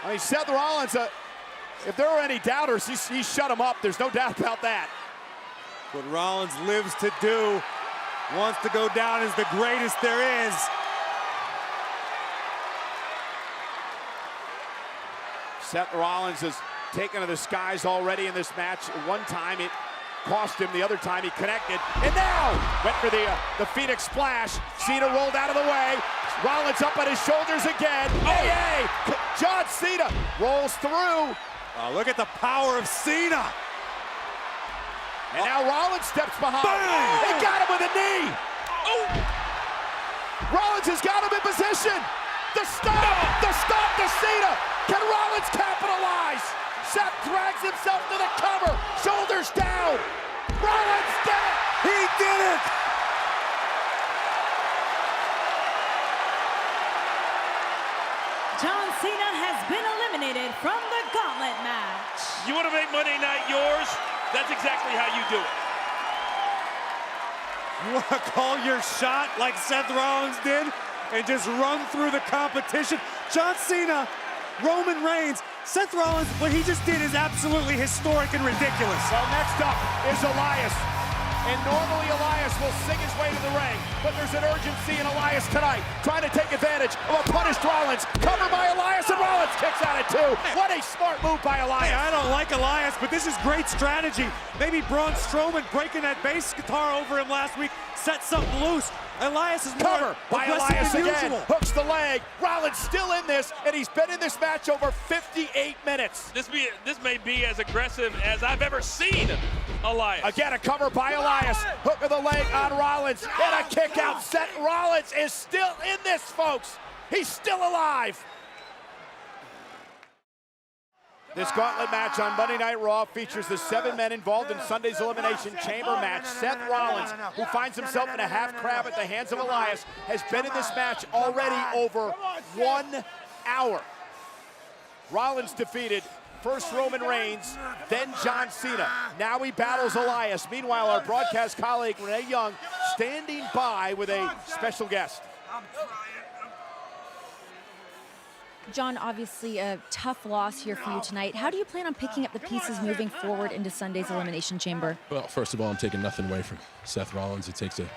I mean, Seth Rollins, if there were any doubters, he shut them up. There's no doubt about that. What Rollins lives to do, wants to go down as the greatest there is. Seth Rollins has taken to the skies already in this match. One time it cost him, the other time he connected. And now went for the Phoenix Splash. Cena rolled out of the way. Rollins up on his shoulders again. Hey, John Cena rolls through. Look at the power of Cena. And now Rollins steps behind. Bang! He got him with a knee. Rollins has got him in position. The stop to Cena. Can Rollins capitalize? Seth drags himself to the cover. Shoulders down. Rollins dead. He did it. John Cena has been eliminated from the gauntlet match. You want to make Monday Night yours? That's exactly how you do it. You want to call your shot like Seth Rollins did and just run through the competition? John Cena, Roman Reigns, Seth Rollins, what he just did is absolutely historic and ridiculous. Well, next up is Elias. And normally Elias will sing his way to the ring, but there's an urgency in Elias tonight, trying to take advantage of a punished Rollins. Covered by Elias, and Rollins kicks out at 2. What a smart move by Elias. Hey, I don't like Elias, but this is great strategy. Maybe Braun Strowman breaking that bass guitar over him last week set something loose. Elias is Cover by Elias than again. usual. Hooks the leg. Rollins still in this, and he's been in this match over 58 minutes. This may be as aggressive as I've ever seen Elias. Again, a cover by Elias. Hook of the leg on Rollins, and a kick out. Seth Rollins is still in this, folks. He's still alive. This gauntlet match on Monday Night Raw features the 7 men involved in Sunday's Elimination Chamber match. Seth Rollins, who finds himself in a half crab at the hands of Elias, has been in this match already over 1 hour. Rollins defeated First Roman Reigns, then John Cena. Now he battles Elias. Meanwhile, our broadcast colleague Renee Young standing by with a special guest. John, obviously a tough loss here for you tonight. How do you plan on picking up the pieces moving forward into Sunday's Elimination Chamber? Well, first of all, I'm taking nothing away from Seth Rollins. It takes a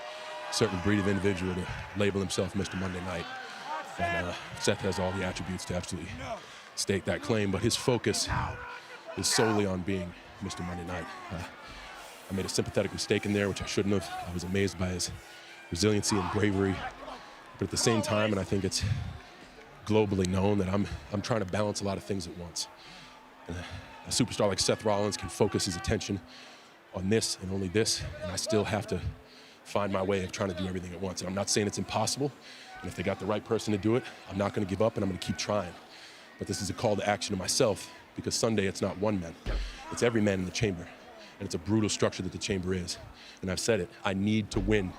certain breed of individual to label himself Mr. Monday Night. And Seth has all the attributes to absolutely stake that claim, but his focus is solely on being Mr. Monday Night. I made a sympathetic mistake in there, which I shouldn't have. I was amazed by his resiliency and bravery. But at the same time, and I think it's globally known that I'm trying to balance a lot of things at once. And a superstar like Seth Rollins can focus his attention on this and only this, and I still have to find my way of trying to do everything at once. And I'm not saying it's impossible, and if they got the right person to do it, I'm not going to give up and I'm going to keep trying. But this is a call to action to myself, because Sunday it's not one man, it's every man in the chamber, and it's a brutal structure that the chamber is. And I've said it, I need to win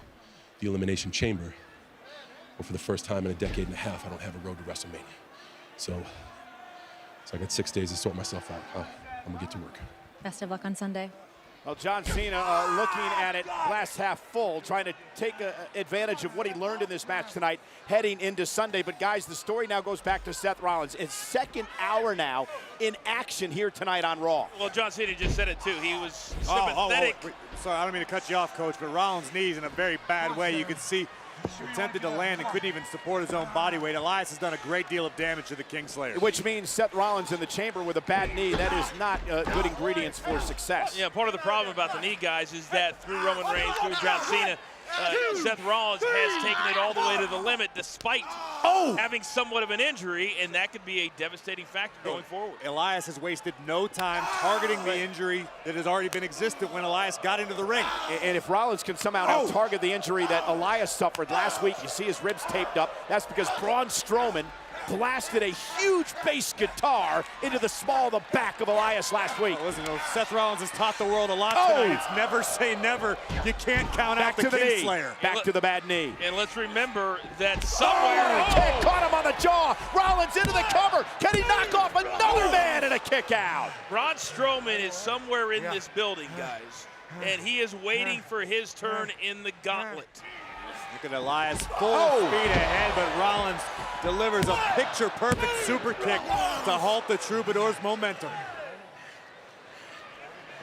the Elimination Chamber. But for the first time in a decade and a half, I don't have a road to WrestleMania. So I got 6 days to sort myself out. I'm gonna get to work. Best of luck on Sunday. Well, John Cena looking at it glass half full, trying to take advantage of what he learned in this match tonight heading into Sunday. But guys, the story now goes back to Seth Rollins. It's second hour now in action here tonight on Raw. Well, John Cena just said it too. He was sympathetic. Sorry, I don't mean to cut you off, Coach, but Rollins' knee's in a very bad way. You could see he attempted to land and couldn't even support his own body weight. Elias has done a great deal of damage to the Kingslayer. Which means Seth Rollins in the chamber with a bad knee. That is not good ingredients for success. Yeah, part of the problem about the knee, guys, is that through Roman Reigns, through John Cena, Seth Rollins has taken it all the way to the limit despite having somewhat of an injury, and that could be a devastating factor going forward. Elias has wasted no time targeting the injury that has already been existent when Elias got into the ring. And if Rollins can somehow now target the injury that Elias suffered last week, you see his ribs taped up, that's because Braun Strowman blasted a huge bass guitar into the small of the back of Elias last week. Listen, Seth Rollins has taught the world a lot tonight. It's never say never. You can't count out the Kingslayer. Back to the bad knee. And let's remember that somewhere... Kick caught him on the jaw. Rollins into the cover. Can he knock off another man in a kick out? Braun Strowman is somewhere in this building, guys, and he is waiting for his turn in the gauntlet. Look at Elias full speed ahead, but Rollins delivers a picture-perfect super kick to halt the Troubadour's momentum.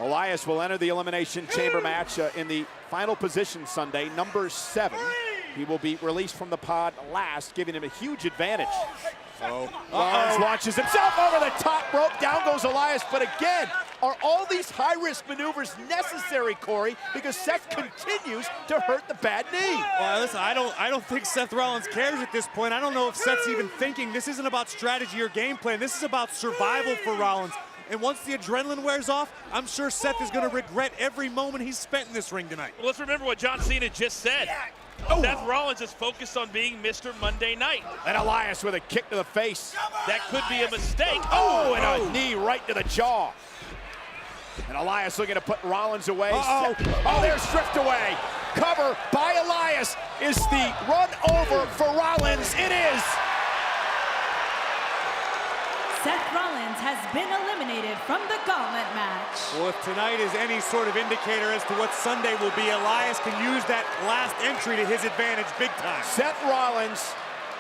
Elias will enter the Elimination Chamber match in the final position Sunday, number 7. He will be released from the pod last, giving him a huge advantage. Rollins launches himself over the top rope. Down goes Elias, but again, are all these high-risk maneuvers necessary, Corey? Because Seth continues to hurt the bad knee. Well, listen, I don't think Seth Rollins cares at this point. I don't know if Seth's even thinking. This isn't about strategy or game plan. This is about survival for Rollins. And once the adrenaline wears off, I'm sure Seth is going to regret every moment he's spent in this ring tonight. Well, let's remember what John Cena just said. Seth Rollins is focused on being Mr. Monday Night. And Elias with a kick to the face. That could be a mistake. And a knee right to the jaw. And Elias looking to put Rollins away. There's stripped away. Cover by Elias. Is the run over for Rollins? It is. Seth Rollins has been eliminated from the gauntlet match. Well, if tonight is any sort of indicator as to what Sunday will be, Elias can use that last entry to his advantage big time. Seth Rollins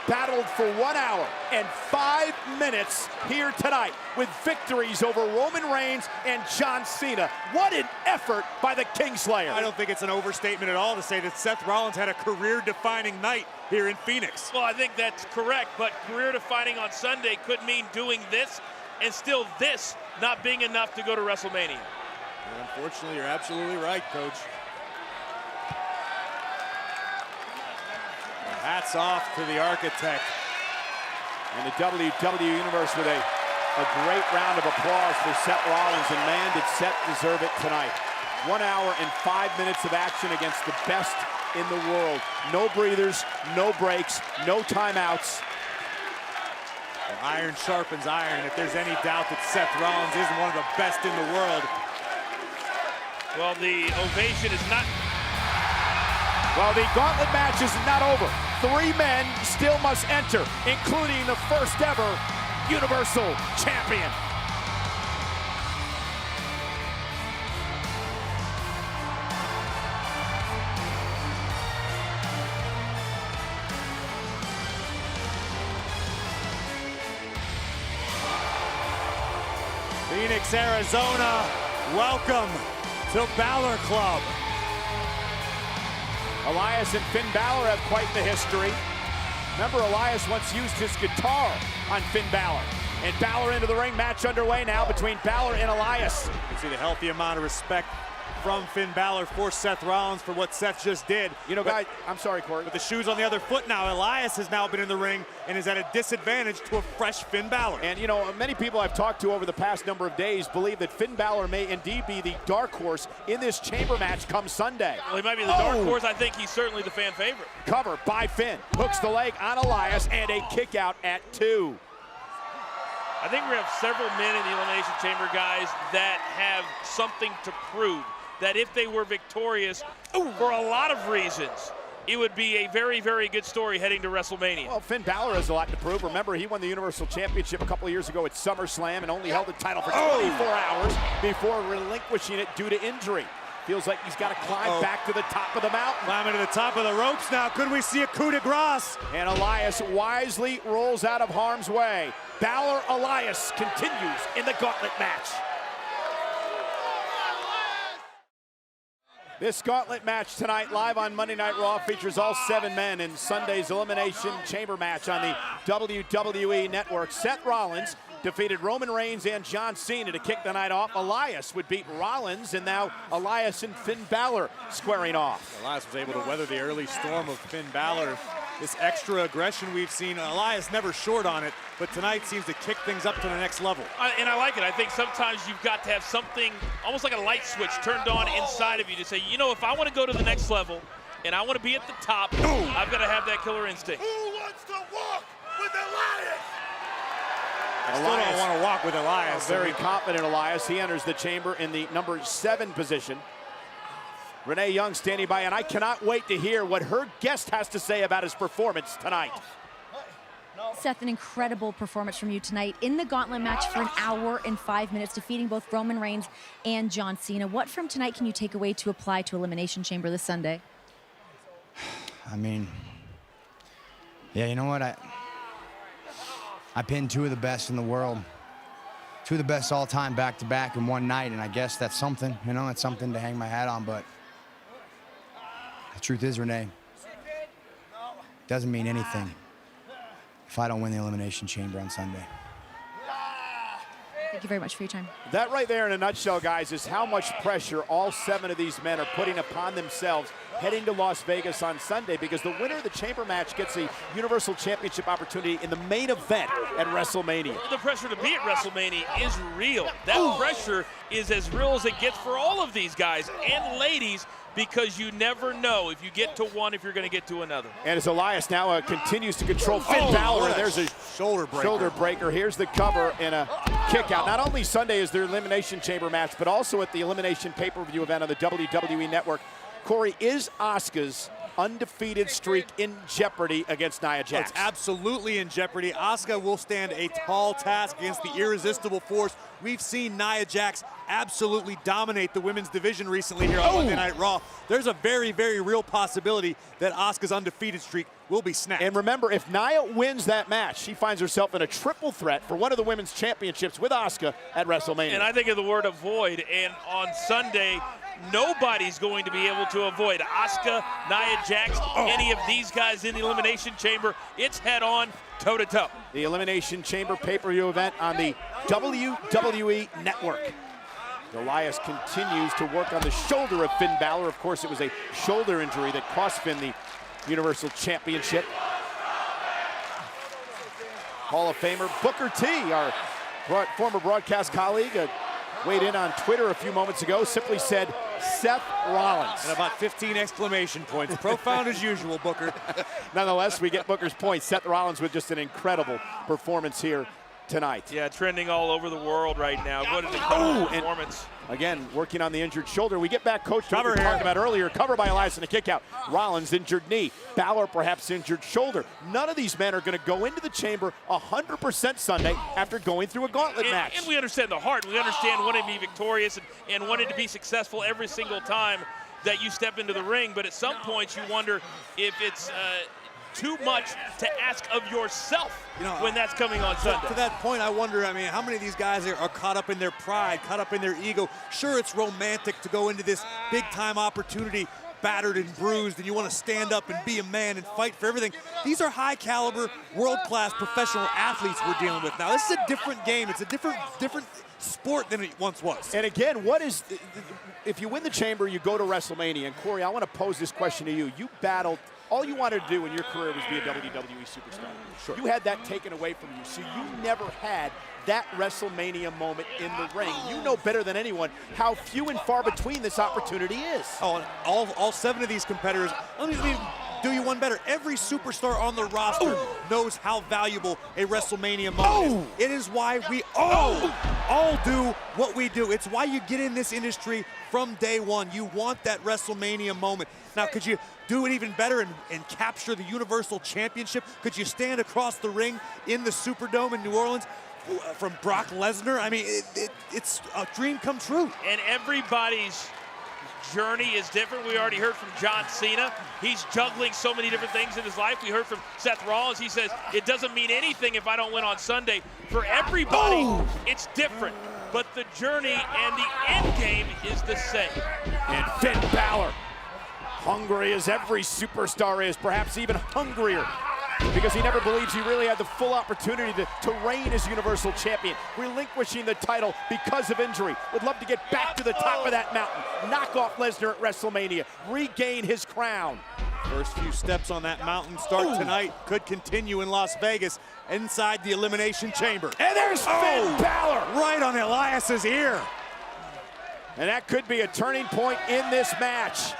battled for 1 hour and 5 minutes here tonight with victories over Roman Reigns and John Cena. What an effort by the Kingslayer. I don't think it's an overstatement at all to say that Seth Rollins had a career-defining night here in Phoenix. Well, I think that's correct, but career-defining on Sunday could mean doing this and still this not being enough to go to WrestleMania. Well, unfortunately, you're absolutely right, Coach. Hats off to the architect. And the WWE Universe with a great round of applause for Seth Rollins, and man, did Seth deserve it tonight. 1 hour and 5 minutes of action against the best in the world. No breathers, no breaks, no timeouts. Well, iron sharpens iron. If there's any doubt that Seth Rollins isn't one of the best in the world. Well, the ovation is not... Well, the gauntlet match is not over. 3 men still must enter, including the first ever Universal Champion. Phoenix, Arizona, welcome to Balor Club. Elias and Finn Balor have quite the history. Remember, Elias once used his guitar on Finn Balor. And Balor into the ring, match underway now between Balor and Elias. You see the healthy amount of respect from Finn Balor for Seth Rollins for what Seth just did. You know, guys, I'm sorry, Corey. With the shoes on the other foot now, Elias has now been in the ring and is at a disadvantage to a fresh Finn Balor. And, you know, many people I've talked to over the past number of days believe that Finn Balor may indeed be the dark horse in this chamber match come Sunday. Well, he might be the dark horse. I think he's certainly the fan favorite. Cover by Finn. Hooks the leg on Elias and a kick out at 2. I think we have several men in the Elimination Chamber, guys, that have something to prove. That if they were victorious, for a lot of reasons, it would be a very, very good story heading to WrestleMania. Well, Finn Balor has a lot to prove. Remember, he won the Universal Championship a couple of years ago at SummerSlam and only held the title for 24 hours before relinquishing it due to injury. Feels like he's got to climb back to the top of the mountain. Climbing to the top of the ropes now. Could we see a coup de grace? And Elias wisely rolls out of harm's way. Balor-Elias continues in the gauntlet match. This gauntlet match tonight, live on Monday Night Raw, features all 7 men in Sunday's Elimination Chamber match on the WWE Network. Seth Rollins defeated Roman Reigns and John Cena to kick the night off. Elias would beat Rollins, and now Elias and Finn Balor squaring off. Elias was able to weather the early storm of Finn Balor. This extra aggression we've seen, Elias never short on it, but tonight seems to kick things up to the next level. And I like it. I think sometimes you've got to have something, almost like a light switch turned on inside of you to say, you know, if I want to go to the next level and I want to be at the top, I've got to have that killer instinct. Who wants to walk with Elias? I still don't want to walk with Elias. Very confident Elias. He enters the chamber in the number 7 position. Renee Young standing by, and I cannot wait to hear what her guest has to say about his performance tonight. Seth, an incredible performance from you tonight in the gauntlet match for 1 hour and 5 minutes, defeating both Roman Reigns and John Cena. What from tonight can you take away to apply to Elimination Chamber this Sunday? I mean, yeah, you know what? I pinned 2 of the best in the world. 2 of the best all time back-to-back in one night, and I guess that's something, you know, it's something to hang my hat on, but the truth is, Renee, it doesn't mean anything if I don't win the Elimination Chamber on Sunday. Thank you very much for your time. That right there in a nutshell, guys, is how much pressure all 7 of these men are putting upon themselves heading to Las Vegas on Sunday, because the winner of the chamber match gets a Universal Championship opportunity in the main event at WrestleMania. The pressure to be at WrestleMania is real. That pressure is as real as it gets for all of these guys and ladies, because you never know if you get to one, if you're going to get to another. And as Elias now continues to control Finn Balor, there's a shoulder breaker. Here's the cover and a kick out. Not only Sunday is their Elimination Chamber match, but also at the Elimination pay-per-view event on the WWE Network. Corey, is Asuka's undefeated streak in jeopardy against Nia Jax? It's absolutely in jeopardy. Asuka will stand a tall task against the irresistible force. We've seen Nia Jax absolutely dominate the women's division recently here on Monday Night Raw. There's a very, very real possibility that Asuka's undefeated streak will be snapped. And remember, if Nia wins that match, she finds herself in a triple threat for one of the women's championships with Asuka at WrestleMania. And I think of the word avoid, and on Sunday, nobody's going to be able to avoid Asuka, Nia Jax, any of these guys in the Elimination Chamber. It's head-on, toe-to-toe. The Elimination Chamber pay-per-view event on the WWE Network. Elias continues to work on the shoulder of Finn Balor. Of course, it was a shoulder injury that cost Finn the Universal Championship. Hall of Famer Booker T, our former broadcast colleague, weighed in on Twitter a few moments ago, simply said, Seth Rollins. And about 15 exclamation points. Profound as usual, Booker. Nonetheless, we get Booker's point. Seth Rollins with just an incredible performance here tonight. Yeah, trending all over the world right now. What an incredible performance. Again, working on the injured shoulder. We get back, Coach, to what we Cover here. talked about earlier. Cover by Elias and a kick out. Rollins injured knee. Balor perhaps injured shoulder. None of these men are going to go into the chamber 100% Sunday after going through a gauntlet match. And we understand the heart. We understand wanting to be victorious and wanting to be successful every single time that you step into the ring. But at some points you wonder if it's too much to ask of yourself when that's coming on Sunday. To that point, I wonder, I mean, how many of these guys are caught up in their pride, caught up in their ego? Sure, it's romantic to go into this big-time opportunity battered and bruised, and you want to stand up and be a man and fight for everything. These are high-caliber, world-class professional athletes we're dealing with now. This is a different game. It's a different sport than it once was. And again, if you win the chamber, you go to WrestleMania. And Corey, I want to pose this question to you. You battled, all you wanted to do in your career was be a WWE superstar. Sure. You had that taken away from you, so you never had that WrestleMania moment in the ring. You know better than anyone how few and far between this opportunity is. Oh, and all 7 of these competitors, let me do you one better. Every superstar on the roster knows how valuable a WrestleMania moment is. It is why we all do what we do. It's why you get in this industry from day one. You want that WrestleMania moment. Now, could you do it even better and capture the Universal Championship? Could you stand across the ring in the Superdome in New Orleans from Brock Lesnar? I mean, it's a dream come true. And everybody's journey is different. We already heard from John Cena. He's juggling so many different things in his life. We heard from Seth Rollins. He says, it doesn't mean anything if I don't win on Sunday. For everybody, it's different. But the journey and the end game is the same. And Finn Balor, hungry as every superstar is, perhaps even hungrier, because he never believes he really had the full opportunity to reign as Universal Champion, relinquishing the title because of injury. Would love to get back to the top of that mountain, knock off Lesnar at WrestleMania, regain his crown. First few steps on that mountain start tonight, could continue in Las Vegas inside the Elimination Chamber. And there's Finn Balor! Right on Elias's ear. And that could be a turning point in this match.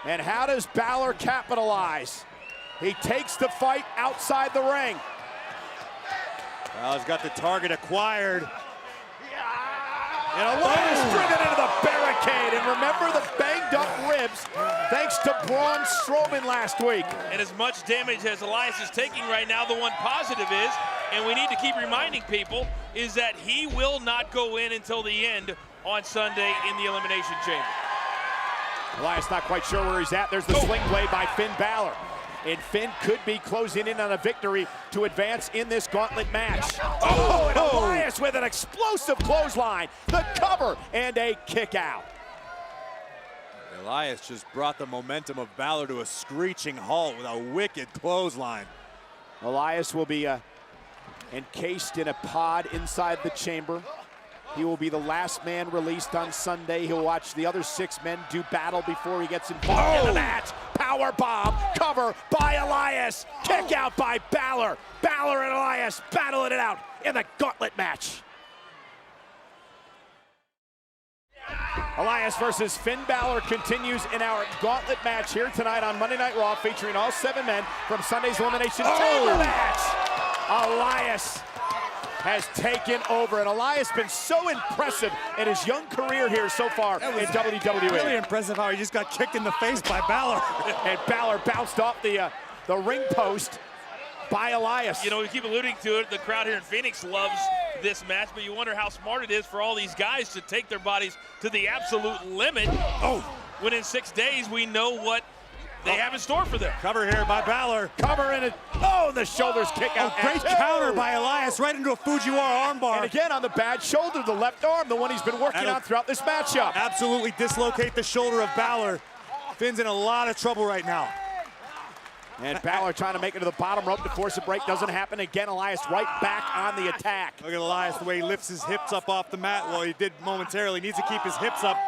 And how does Balor capitalize? He takes the fight outside the ring. Well, he's got the target acquired. And Elias driven into the barricade. And remember the banged up ribs thanks to Braun Strowman last week. And as much damage as Elias is taking right now, the one positive is, and we need to keep reminding people, is that he will not go in until the end on Sunday in the Elimination Chamber. Elias not quite sure where he's at. There's the sling blade by Finn Balor. And Finn could be closing in on a victory to advance in this gauntlet match. And Elias with an explosive clothesline, the cover, and a kick out. Elias just brought the momentum of Balor to a screeching halt with a wicked clothesline. Elias will be encased in a pod inside the chamber. He will be the last man released on Sunday. He'll watch the other 6 men do battle before he gets involved in the match. Power bomb, cover by Elias, kick out by Balor. Balor and Elias battling it out in the gauntlet match. Elias versus Finn Balor continues in our gauntlet match here tonight on Monday Night Raw, featuring all 7 men from Sunday's Elimination Chamber match. Elias has taken over, and Elias been so impressive in his young career here so far in WWE. Really impressive how he just got kicked in the face by Balor. And Balor bounced off the ring post by Elias. You know, we keep alluding to it. The crowd here in Phoenix loves this match, but you wonder how smart it is for all these guys to take their bodies to the absolute limit. When in 6 days we know what they have in store for them. Cover here by Balor. Cover in it. The shoulders kick out. Great counter by Elias right into a Fujiwara armbar. And again on the bad shoulder, the left arm, the one he's been working on throughout this matchup. Absolutely dislocate the shoulder of Balor. Finn's in a lot of trouble right now. And Balor trying to make it to the bottom rope to force a break. Doesn't happen. Again, Elias right back on the attack. Look at Elias, the way he lifts his hips up off the mat. Well, he did momentarily. Needs to keep his hips up.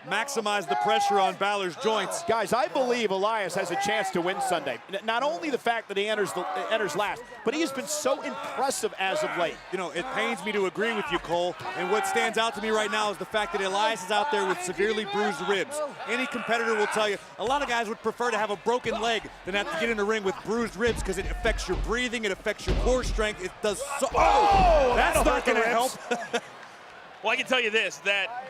Maximize the pressure on Balor's joints. Guys, I believe Elias has a chance to win Sunday. Not only the fact that he enters last, but he has been so impressive as of late. You know, it pains me to agree with you, Cole. And what stands out to me right now is the fact that Elias is out there with severely bruised ribs. Any competitor will tell you, a lot of guys would prefer to have a broken leg than have to get in the ring with bruised ribs because it affects your breathing, it affects your core strength. It does so. That's not going to help. Well, I can tell you this, that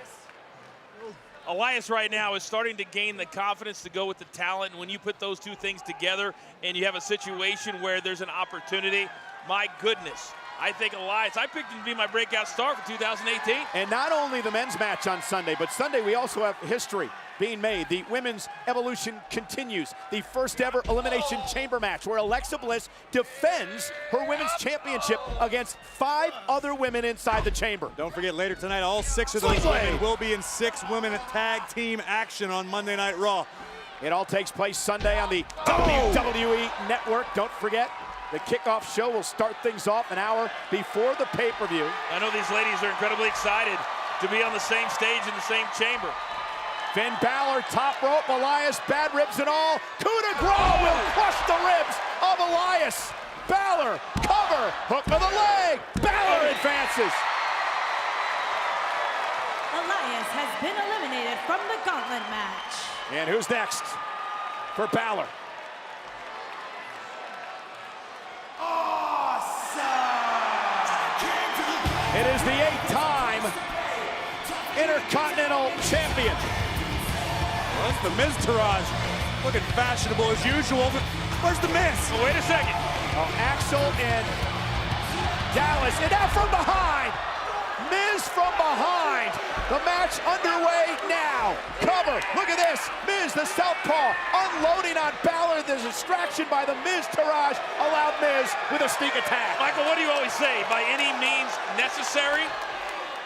Elias right now is starting to gain the confidence to go with the talent. And when you put those two things together and you have a situation where there's an opportunity, my goodness, I think Elias, I picked him to be my breakout star for 2018. And not only the men's match on Sunday, but Sunday we also have history being made. The women's evolution continues. The first ever Elimination Chamber match where Alexa Bliss defends her women's championship against 5 other women inside the chamber. Don't forget, later tonight, all 6 of those women will be in 6 women tag team action on Monday Night Raw. It all takes place Sunday on the WWE Network. Don't forget, the kickoff show will start things off an hour before the pay-per-view. I know these ladies are incredibly excited to be on the same stage in the same chamber. Finn Balor, top rope, Elias, bad ribs and all. Coup de grace will crush the ribs of Elias. Balor, cover, hook of the leg. Balor advances. Elias has been eliminated from the gauntlet match. And who's next for Balor? It is the 8-time Intercontinental Champion. Well, that's the Miz Taraj, looking fashionable as usual. But where's the Miz? Oh, wait a second. Oh, Axel and Dallas, and now from behind. Miz from behind. The match underway now. Cover, look at this. Miz, the southpaw, unloading on Balor. The distraction by the Miz Taraj allowed Miz with a sneak attack. Michael, what do you always say? By any means necessary?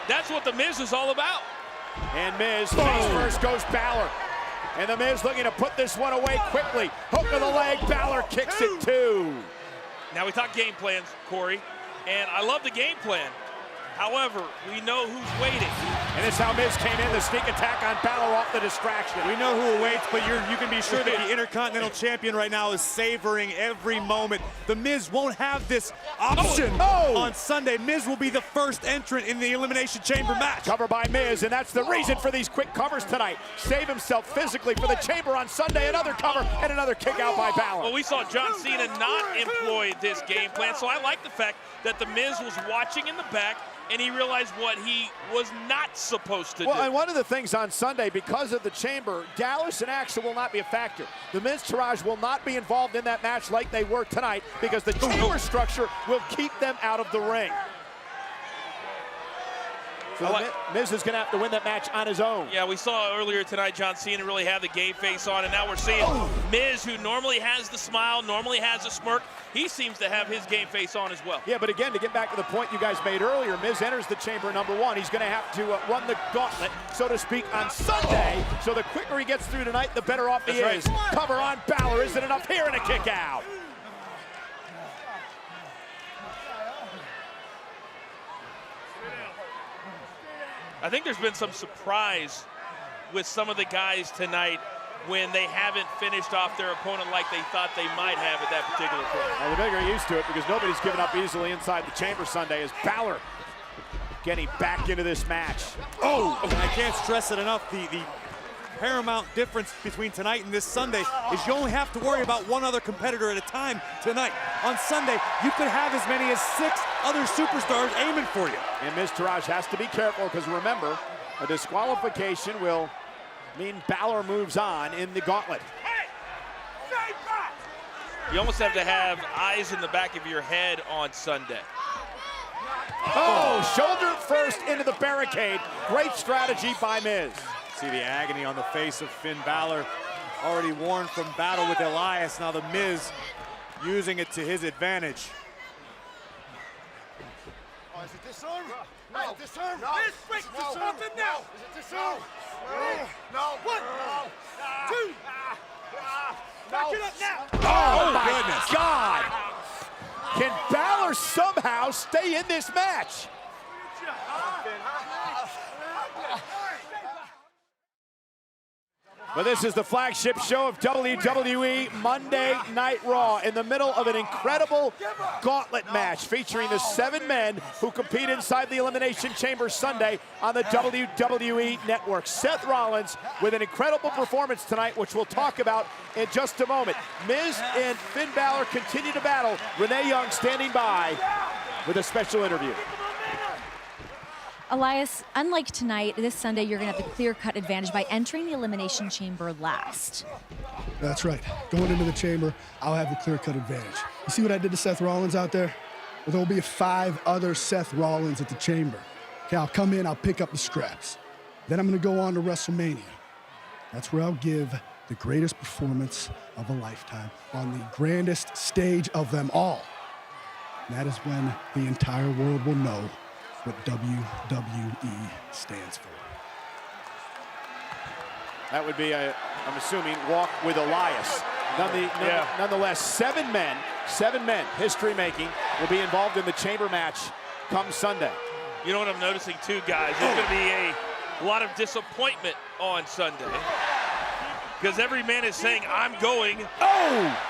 That's what the Miz is all about. And Miz, face first goes Balor. And the Miz looking to put this one away quickly. Hook of the leg, Balor kicks it too. Now we talk game plans, Corey, and I love the game plan. However, we know who's waiting. And this is how Miz came in, the sneak attack on Balor off the distraction. We know who awaits, but you can be sure that the Intercontinental Champion right now is savoring every moment. The Miz won't have this option on Sunday. Miz will be the first entrant in the Elimination Chamber match. Cover by Miz, and that's the reason for these quick covers tonight. Save himself physically for the chamber on Sunday. Another cover and another kick out by Balor. Well, we saw John Cena not employ this game plan, so I like the fact that the Miz was watching in the back and he realized what he was not supposed to do. Well, and one of the things on Sunday, because of the chamber, Dallas and Axel will not be a factor. The Miz Taraj will not be involved in that match like they were tonight because the chamber structure will keep them out of the ring. So Miz is going to have to win that match on his own. Yeah, we saw earlier tonight John Cena really have the game face on, and now we're seeing Miz, who normally has the smile, normally has a smirk, he seems to have his game face on as well. Yeah, but again, to get back to the point you guys made earlier, Miz enters the chamber #1. He's going to have to run the gauntlet, so to speak, on Sunday. So the quicker he gets through tonight, the better off he is. Cover on Balor. Isn't enough here, and a kick out. I think there's been some surprise with some of the guys tonight when they haven't finished off their opponent like they thought they might have at that particular point. Well, they're getting used to it because nobody's given up easily inside the chamber Sunday as Balor getting back into this match. I can't stress it enough. The paramount difference between tonight and this Sunday is you only have to worry about one other competitor at a time tonight. On Sunday, you could have as many as 6 other superstars aiming for you. And Miz Taraj has to be careful because remember, a disqualification will mean Balor moves on in the gauntlet. You almost have to have eyes in the back of your head on Sunday. Shoulder first into the barricade. Great strategy by Miz. See the agony on the face of Finn Balor, already worn from battle with Elias. Now the Miz using it to his advantage. Oh, is it disarm? No, disarm. No. Wait, disarm him now. Is it disarm? No. 1, 2. Back it up now. Oh my goodness. God! Can Balor somehow stay in this match? But this is the flagship show of WWE Monday Night Raw in the middle of an incredible gauntlet match featuring the 7 men who compete inside the Elimination Chamber Sunday on the WWE Network. Seth Rollins with an incredible performance tonight, which we'll talk about in just a moment. Miz and Finn Balor continue to battle. Renee Young standing by with a special interview. Elias, unlike tonight, this Sunday you're going to have the clear-cut advantage by entering the Elimination Chamber last. That's right. Going into the chamber, I'll have the clear-cut advantage. You see what I did to Seth Rollins out there? or there'll be 5 other Seth Rollins at the Chamber. Okay, I'll come in, I'll pick up the scraps. Then I'm gonna go on to WrestleMania. That's where I'll give the greatest performance of a lifetime on the grandest stage of them all. And that is when the entire world will know what WWE stands for. That would be, I'm assuming, Walk with Elias. Nonetheless, 7 men, history making, will be involved in the chamber match come Sunday. You know what I'm noticing too, guys? There's going to be a lot of disappointment on Sunday. Because every man is saying, I'm going to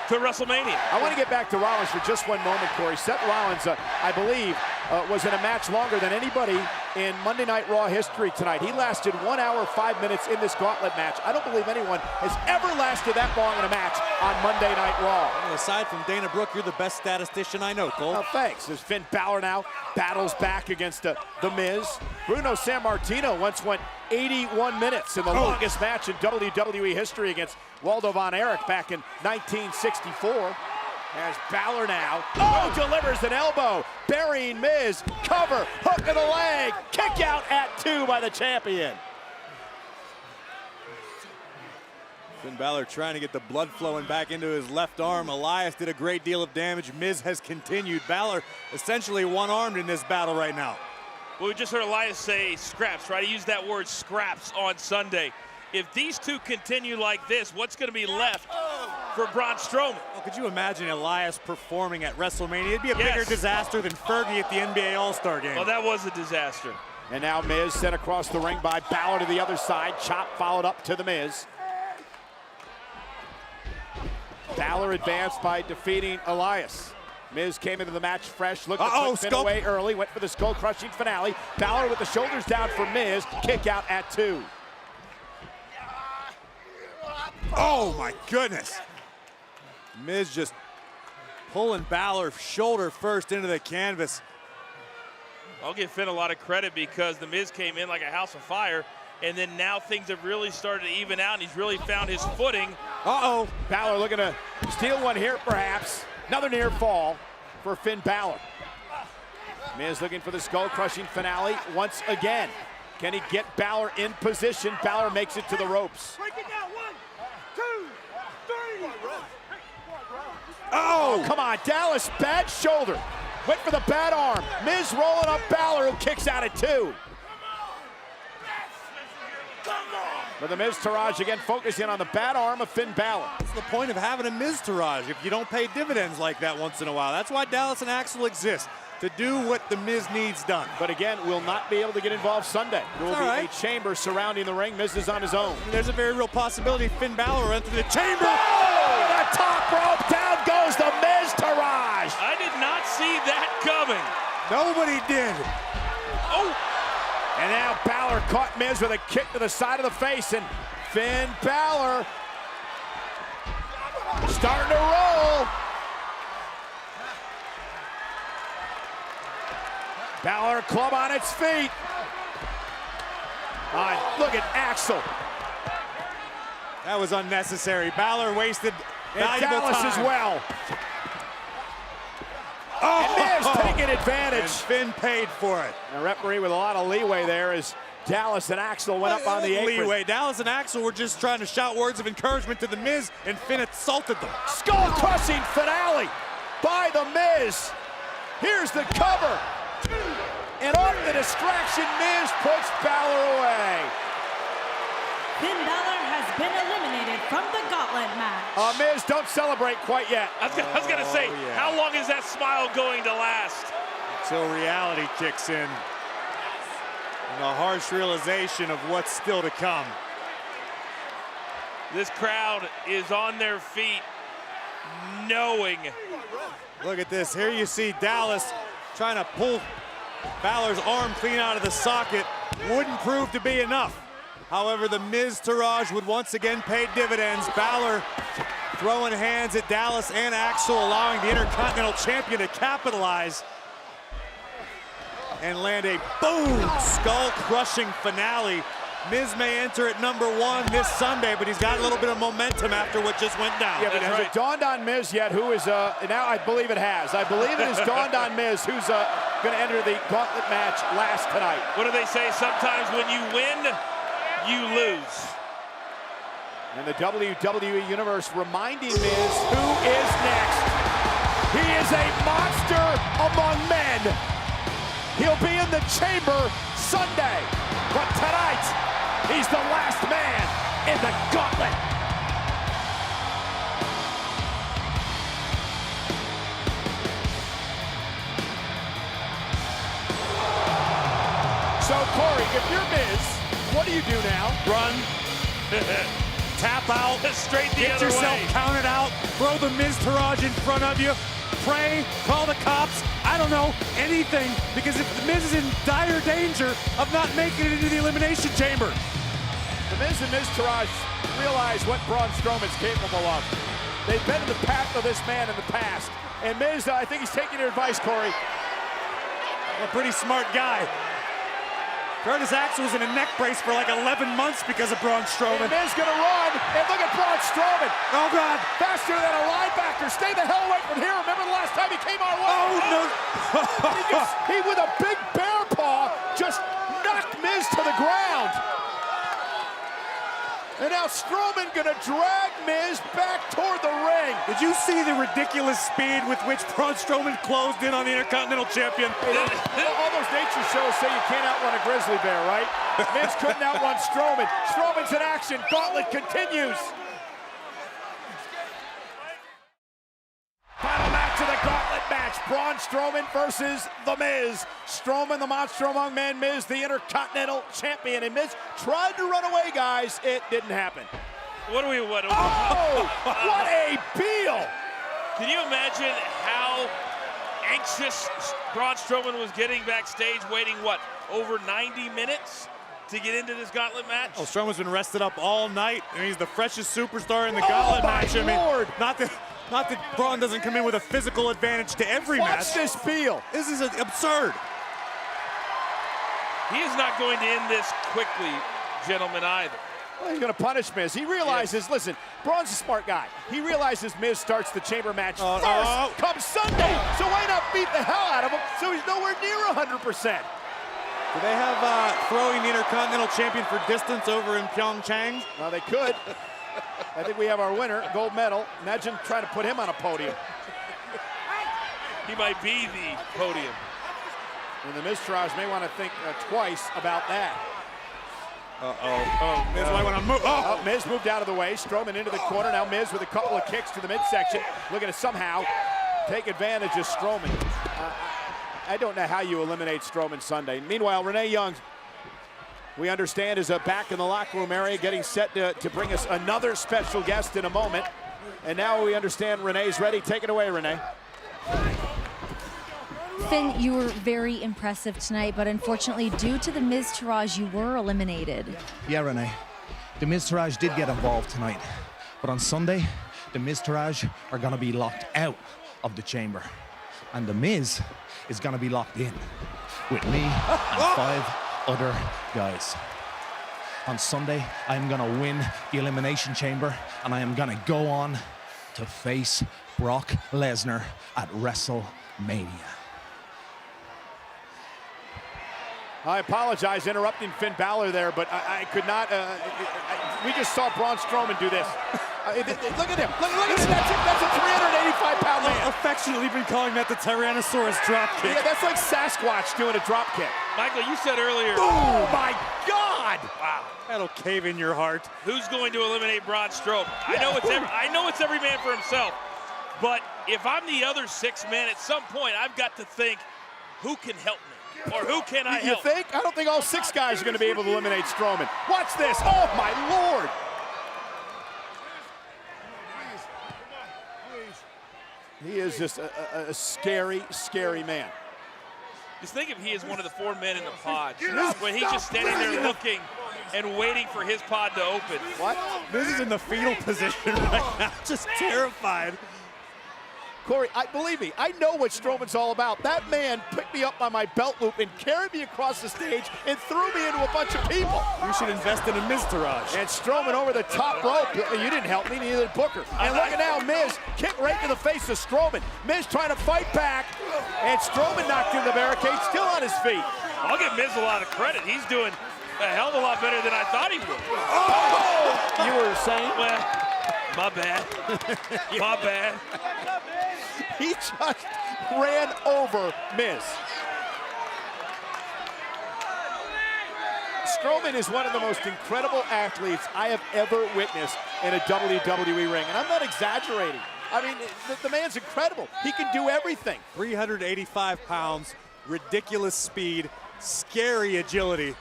WrestleMania. I want to get back to Rollins for just one moment, Corey. Seth Rollins, I believe, was in a match longer than anybody in Monday Night Raw history tonight. He lasted 1 hour, 5 minutes in this gauntlet match. I don't believe anyone has ever lasted that long in a match on Monday Night Raw. Well, aside from Dana Brooke, you're the best statistician I know, Cole. Oh, thanks. There's Finn Balor now, battles back against The Miz. Bruno Sammartino once went 81 minutes in the longest match in WWE history against Waldo Von Erich back in 1964. As Balor now, delivers an elbow, burying Miz, cover, hook of the leg, kick out at 2 by the champion. Finn Balor trying to get the blood flowing back into his left arm. Elias did a great deal of damage. Miz has continued. Balor essentially one-armed in this battle right now. Well, we just heard Elias say scraps, right? He used that word scraps on Sunday. If these two continue like this, what's going to be left for Braun Strowman? Well, could you imagine Elias performing at WrestleMania? It'd be a bigger disaster than Fergie at the NBA All-Star Game. Well, that was a disaster. And now Miz sent across the ring by Balor to the other side. Chop followed up to The Miz. Balor advanced by defeating Elias. Miz came into the match fresh, looked to Finn away early, went for the skull-crushing finale. Balor with the shoulders down for Miz, kick out at 2. Oh my goodness. Miz just pulling Balor shoulder first into the canvas. I'll give Finn a lot of credit because The Miz came in like a house of fire, and then now things have really started to even out, and he's really found his footing. Balor looking to steal one here, perhaps. Another near fall for Finn Balor. Miz looking for the skull-crushing finale once again. Can he get Balor in position? Balor makes it to the ropes. Break it down. 1, 2, 3. Come on, Dallas, bad shoulder. Went for the bad arm. Miz rolling up Balor, who kicks out at 2. But the Miz-Taraj again focusing on the bad arm of Finn Balor. What's the point of having a Miz-Taraj if you don't pay dividends like that once in a while? That's why Dallas and Axel exist, to do what the Miz needs done. But again, will not be able to get involved Sunday. There will be a chamber surrounding the ring. Miz is on his own. There's a very real possibility Finn Balor will enter the chamber. The top rope, down goes the Miz-Taraj. I did not see that coming. Nobody did. And now Balor caught Miz with a kick to the side of the face, and Finn Balor starting to roll. Balor club on its feet. Look at Axel. That was unnecessary. Balor wasted valuable Dallas time. as well. And Miz taking advantage. And Finn paid for it. A referee with a lot of leeway there as Dallas and Axel went up on the apron. Leeway. Dallas and Axel were just trying to shout words of encouragement to The Miz, and Finn assaulted them. Skull-crushing finale by The Miz. Here's the cover. And off the distraction, Miz puts Balor away. Finn Balor has been eliminated from the gauntlet match. Miz, don't celebrate quite yet. I was gonna say, how long is that smile going to last? Until reality kicks in. And the harsh realization of what's still to come. This crowd is on their feet, knowing. Look at this. Here you see Dallas trying to pull Balor's arm clean out of the socket. Wouldn't prove to be enough. However, the Miz-Taraj would once again pay dividends. Balor throwing hands at Dallas and Axel, allowing the Intercontinental Champion to capitalize and land a boom skull-crushing finale Miz may enter at number 1 this Sunday, but he's got a little bit of momentum after what just went down. Yeah, but has it dawned on Miz yet who is, now I believe it has. I believe it has dawned on Miz who's going to enter the gauntlet match last tonight. What do they say? Sometimes when you win, you lose. And the WWE Universe reminding Miz who is next. He is a monster among men. He'll be in the chamber Sunday, but tonight, he's the last man in the gauntlet. So, Corey, if you're Miz, what do you do now? Run. Tap out. Straight the Get other yourself way. counted out. Throw the Miztourage in front of you. Pray. Call the cops. I don't know. Anything. Because if the Miz is in dire danger of not making it into the Elimination Chamber. The Miz and Miztourage realize what Braun Strowman's capable of. They've been in the path of this man in the past. And Miz, I think he's taking your advice, Corey. A pretty smart guy. Curtis Axel was in a neck brace for like 11 months because of Braun Strowman. And Miz gonna run, and look at Braun Strowman. Oh, God. Faster than a linebacker. Stay the hell away from here. Remember the last time he came our way? Oh, no. He with a big bear paw just knocked Miz to the ground. And now Strowman gonna drag Miz back toward the ring. Did you see the ridiculous speed with which Braun Strowman closed in on the Intercontinental Champion? All those nature shows say you can't outrun a grizzly bear, right? Miz couldn't outrun Strowman. Strowman's in action. Gauntlet continues. Final match of the gauntlet match. Braun Strowman versus The Miz. Strowman, the monster among men. Miz, the Intercontinental Champion. And Miz tried to run away, guys. It didn't happen. What? Oh, what a peel! Can you imagine how anxious Braun Strowman was getting backstage, waiting, what, over 90 minutes to get into this gauntlet match? Oh, Strowman's been rested up all night, and he's the freshest superstar in the gauntlet match. My Lord. Not that Braun doesn't come in with a physical advantage to every match. Watch this peel. This is absurd. He is not going to end this quickly, gentlemen, either. Well, he's going to punish Miz. He realizes, listen, Braun's a smart guy. He realizes Miz starts the chamber match first come Sunday. So why not beat the hell out of him so he's nowhere near 100%? Do they have throwing the Intercontinental Champion for distance over in Pyeongchang? Well, they could. I think we have our winner, gold medal. Imagine trying to put him on a podium. He might be the podium. And the Miztourage may want to think twice about that. Oh, Miz might want to move. Oh, Miz moved out of the way. Strowman into the corner. Now Miz with a couple of kicks to the midsection. Looking to somehow take advantage of Strowman. I don't know how you eliminate Strowman Sunday. Meanwhile, Renee Young, we understand, is back in the locker room area, getting set to bring us another special guest in a moment. And now we understand Renee's ready. Take it away, Renee. Finn, you were very impressive tonight, but unfortunately, due to the Miztourage, you were eliminated. Yeah, Renee. The Miztourage did get involved tonight. But on Sunday, the Miztourage are going to be locked out of the chamber. And the Miz is going to be locked in with me and 5 other guys. On Sunday, I'm going to win the Elimination Chamber, and I am going to go on to face Brock Lesnar at WrestleMania. I apologize interrupting Finn Balor there, but I could not. We just saw Braun Strowman do this. Look at him. Look at him. That's a 385-pound man. Affectionately been calling that the Tyrannosaurus drop kick. Yeah, that's like Sasquatch doing a drop kick. Michael, you said earlier. Oh, my God. Wow. That'll cave in your heart. Who's going to eliminate Braun Strowman? I know it's every man for himself. But if I'm the other 6 men, at some point I've got to think, who can help me? Or who can I help? You think? I don't think all 6 guys are going to be able to eliminate Strowman. Watch this. Oh, my Lord. He is just a scary, scary man. Just think if he is one of the 4 men in the pod. When he's just standing there looking and waiting for his pod to open. What? This is in the fetal position right now, just terrified. Corey, believe me, I know what Strowman's all about. That man picked me up by my belt loop and carried me across the stage and threw me into a bunch of people. You should invest in a Miztourage. And Strowman over the top rope. You didn't help me, neither did Booker. And look at now, Miz kick right to the face of Strowman. Miz trying to fight back, and Strowman knocked through the barricade, still on his feet. I'll give Miz a lot of credit. He's doing a hell of a lot better than I thought he would. Oh! You were saying? Well, my bad. My bad. He just ran over Miz. Strowman is one of the most incredible athletes I have ever witnessed in a WWE ring, and I'm not exaggerating. I mean, the man's incredible. He can do everything. 385 pounds, ridiculous speed, scary agility.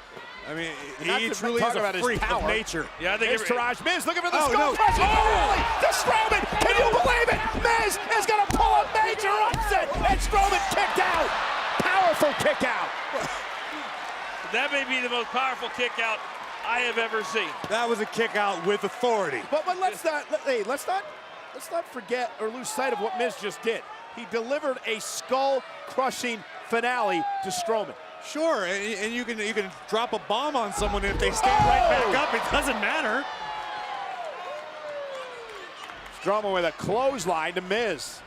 I mean, he truly is a freak of nature. Yeah, I think Here's Taraj. Miz looking for the Oh, skull no. crush. Oh, to Strowman. Can you believe it? Miz is going to pull a major upset, and Strowman kicked out. Powerful kick out. That may be the most powerful kick out I have ever seen. That was a kick out with authority. But let's not forget or lose sight of what Miz just did. He delivered a skull-crushing finale to Strowman. Sure, and you can drop a bomb on someone, and if they stand right back up, it doesn't matter. Strowman with a clothesline to Miz.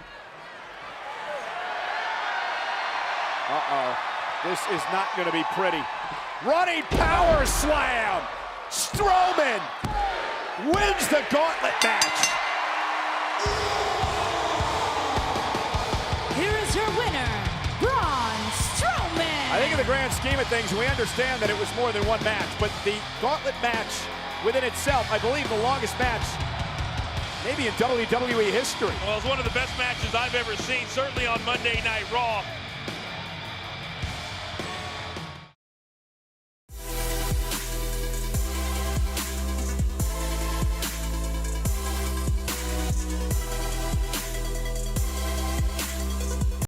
Uh-oh. This is not going to be pretty. Running power slam. Strowman wins the gauntlet match. Here is your winner, Braun Strowman. I think in the grand scheme of things, we understand that it was more than one match, but the gauntlet match within itself, I believe the longest match maybe in WWE history. Well, it's one of the best matches I've ever seen, certainly on Monday Night Raw.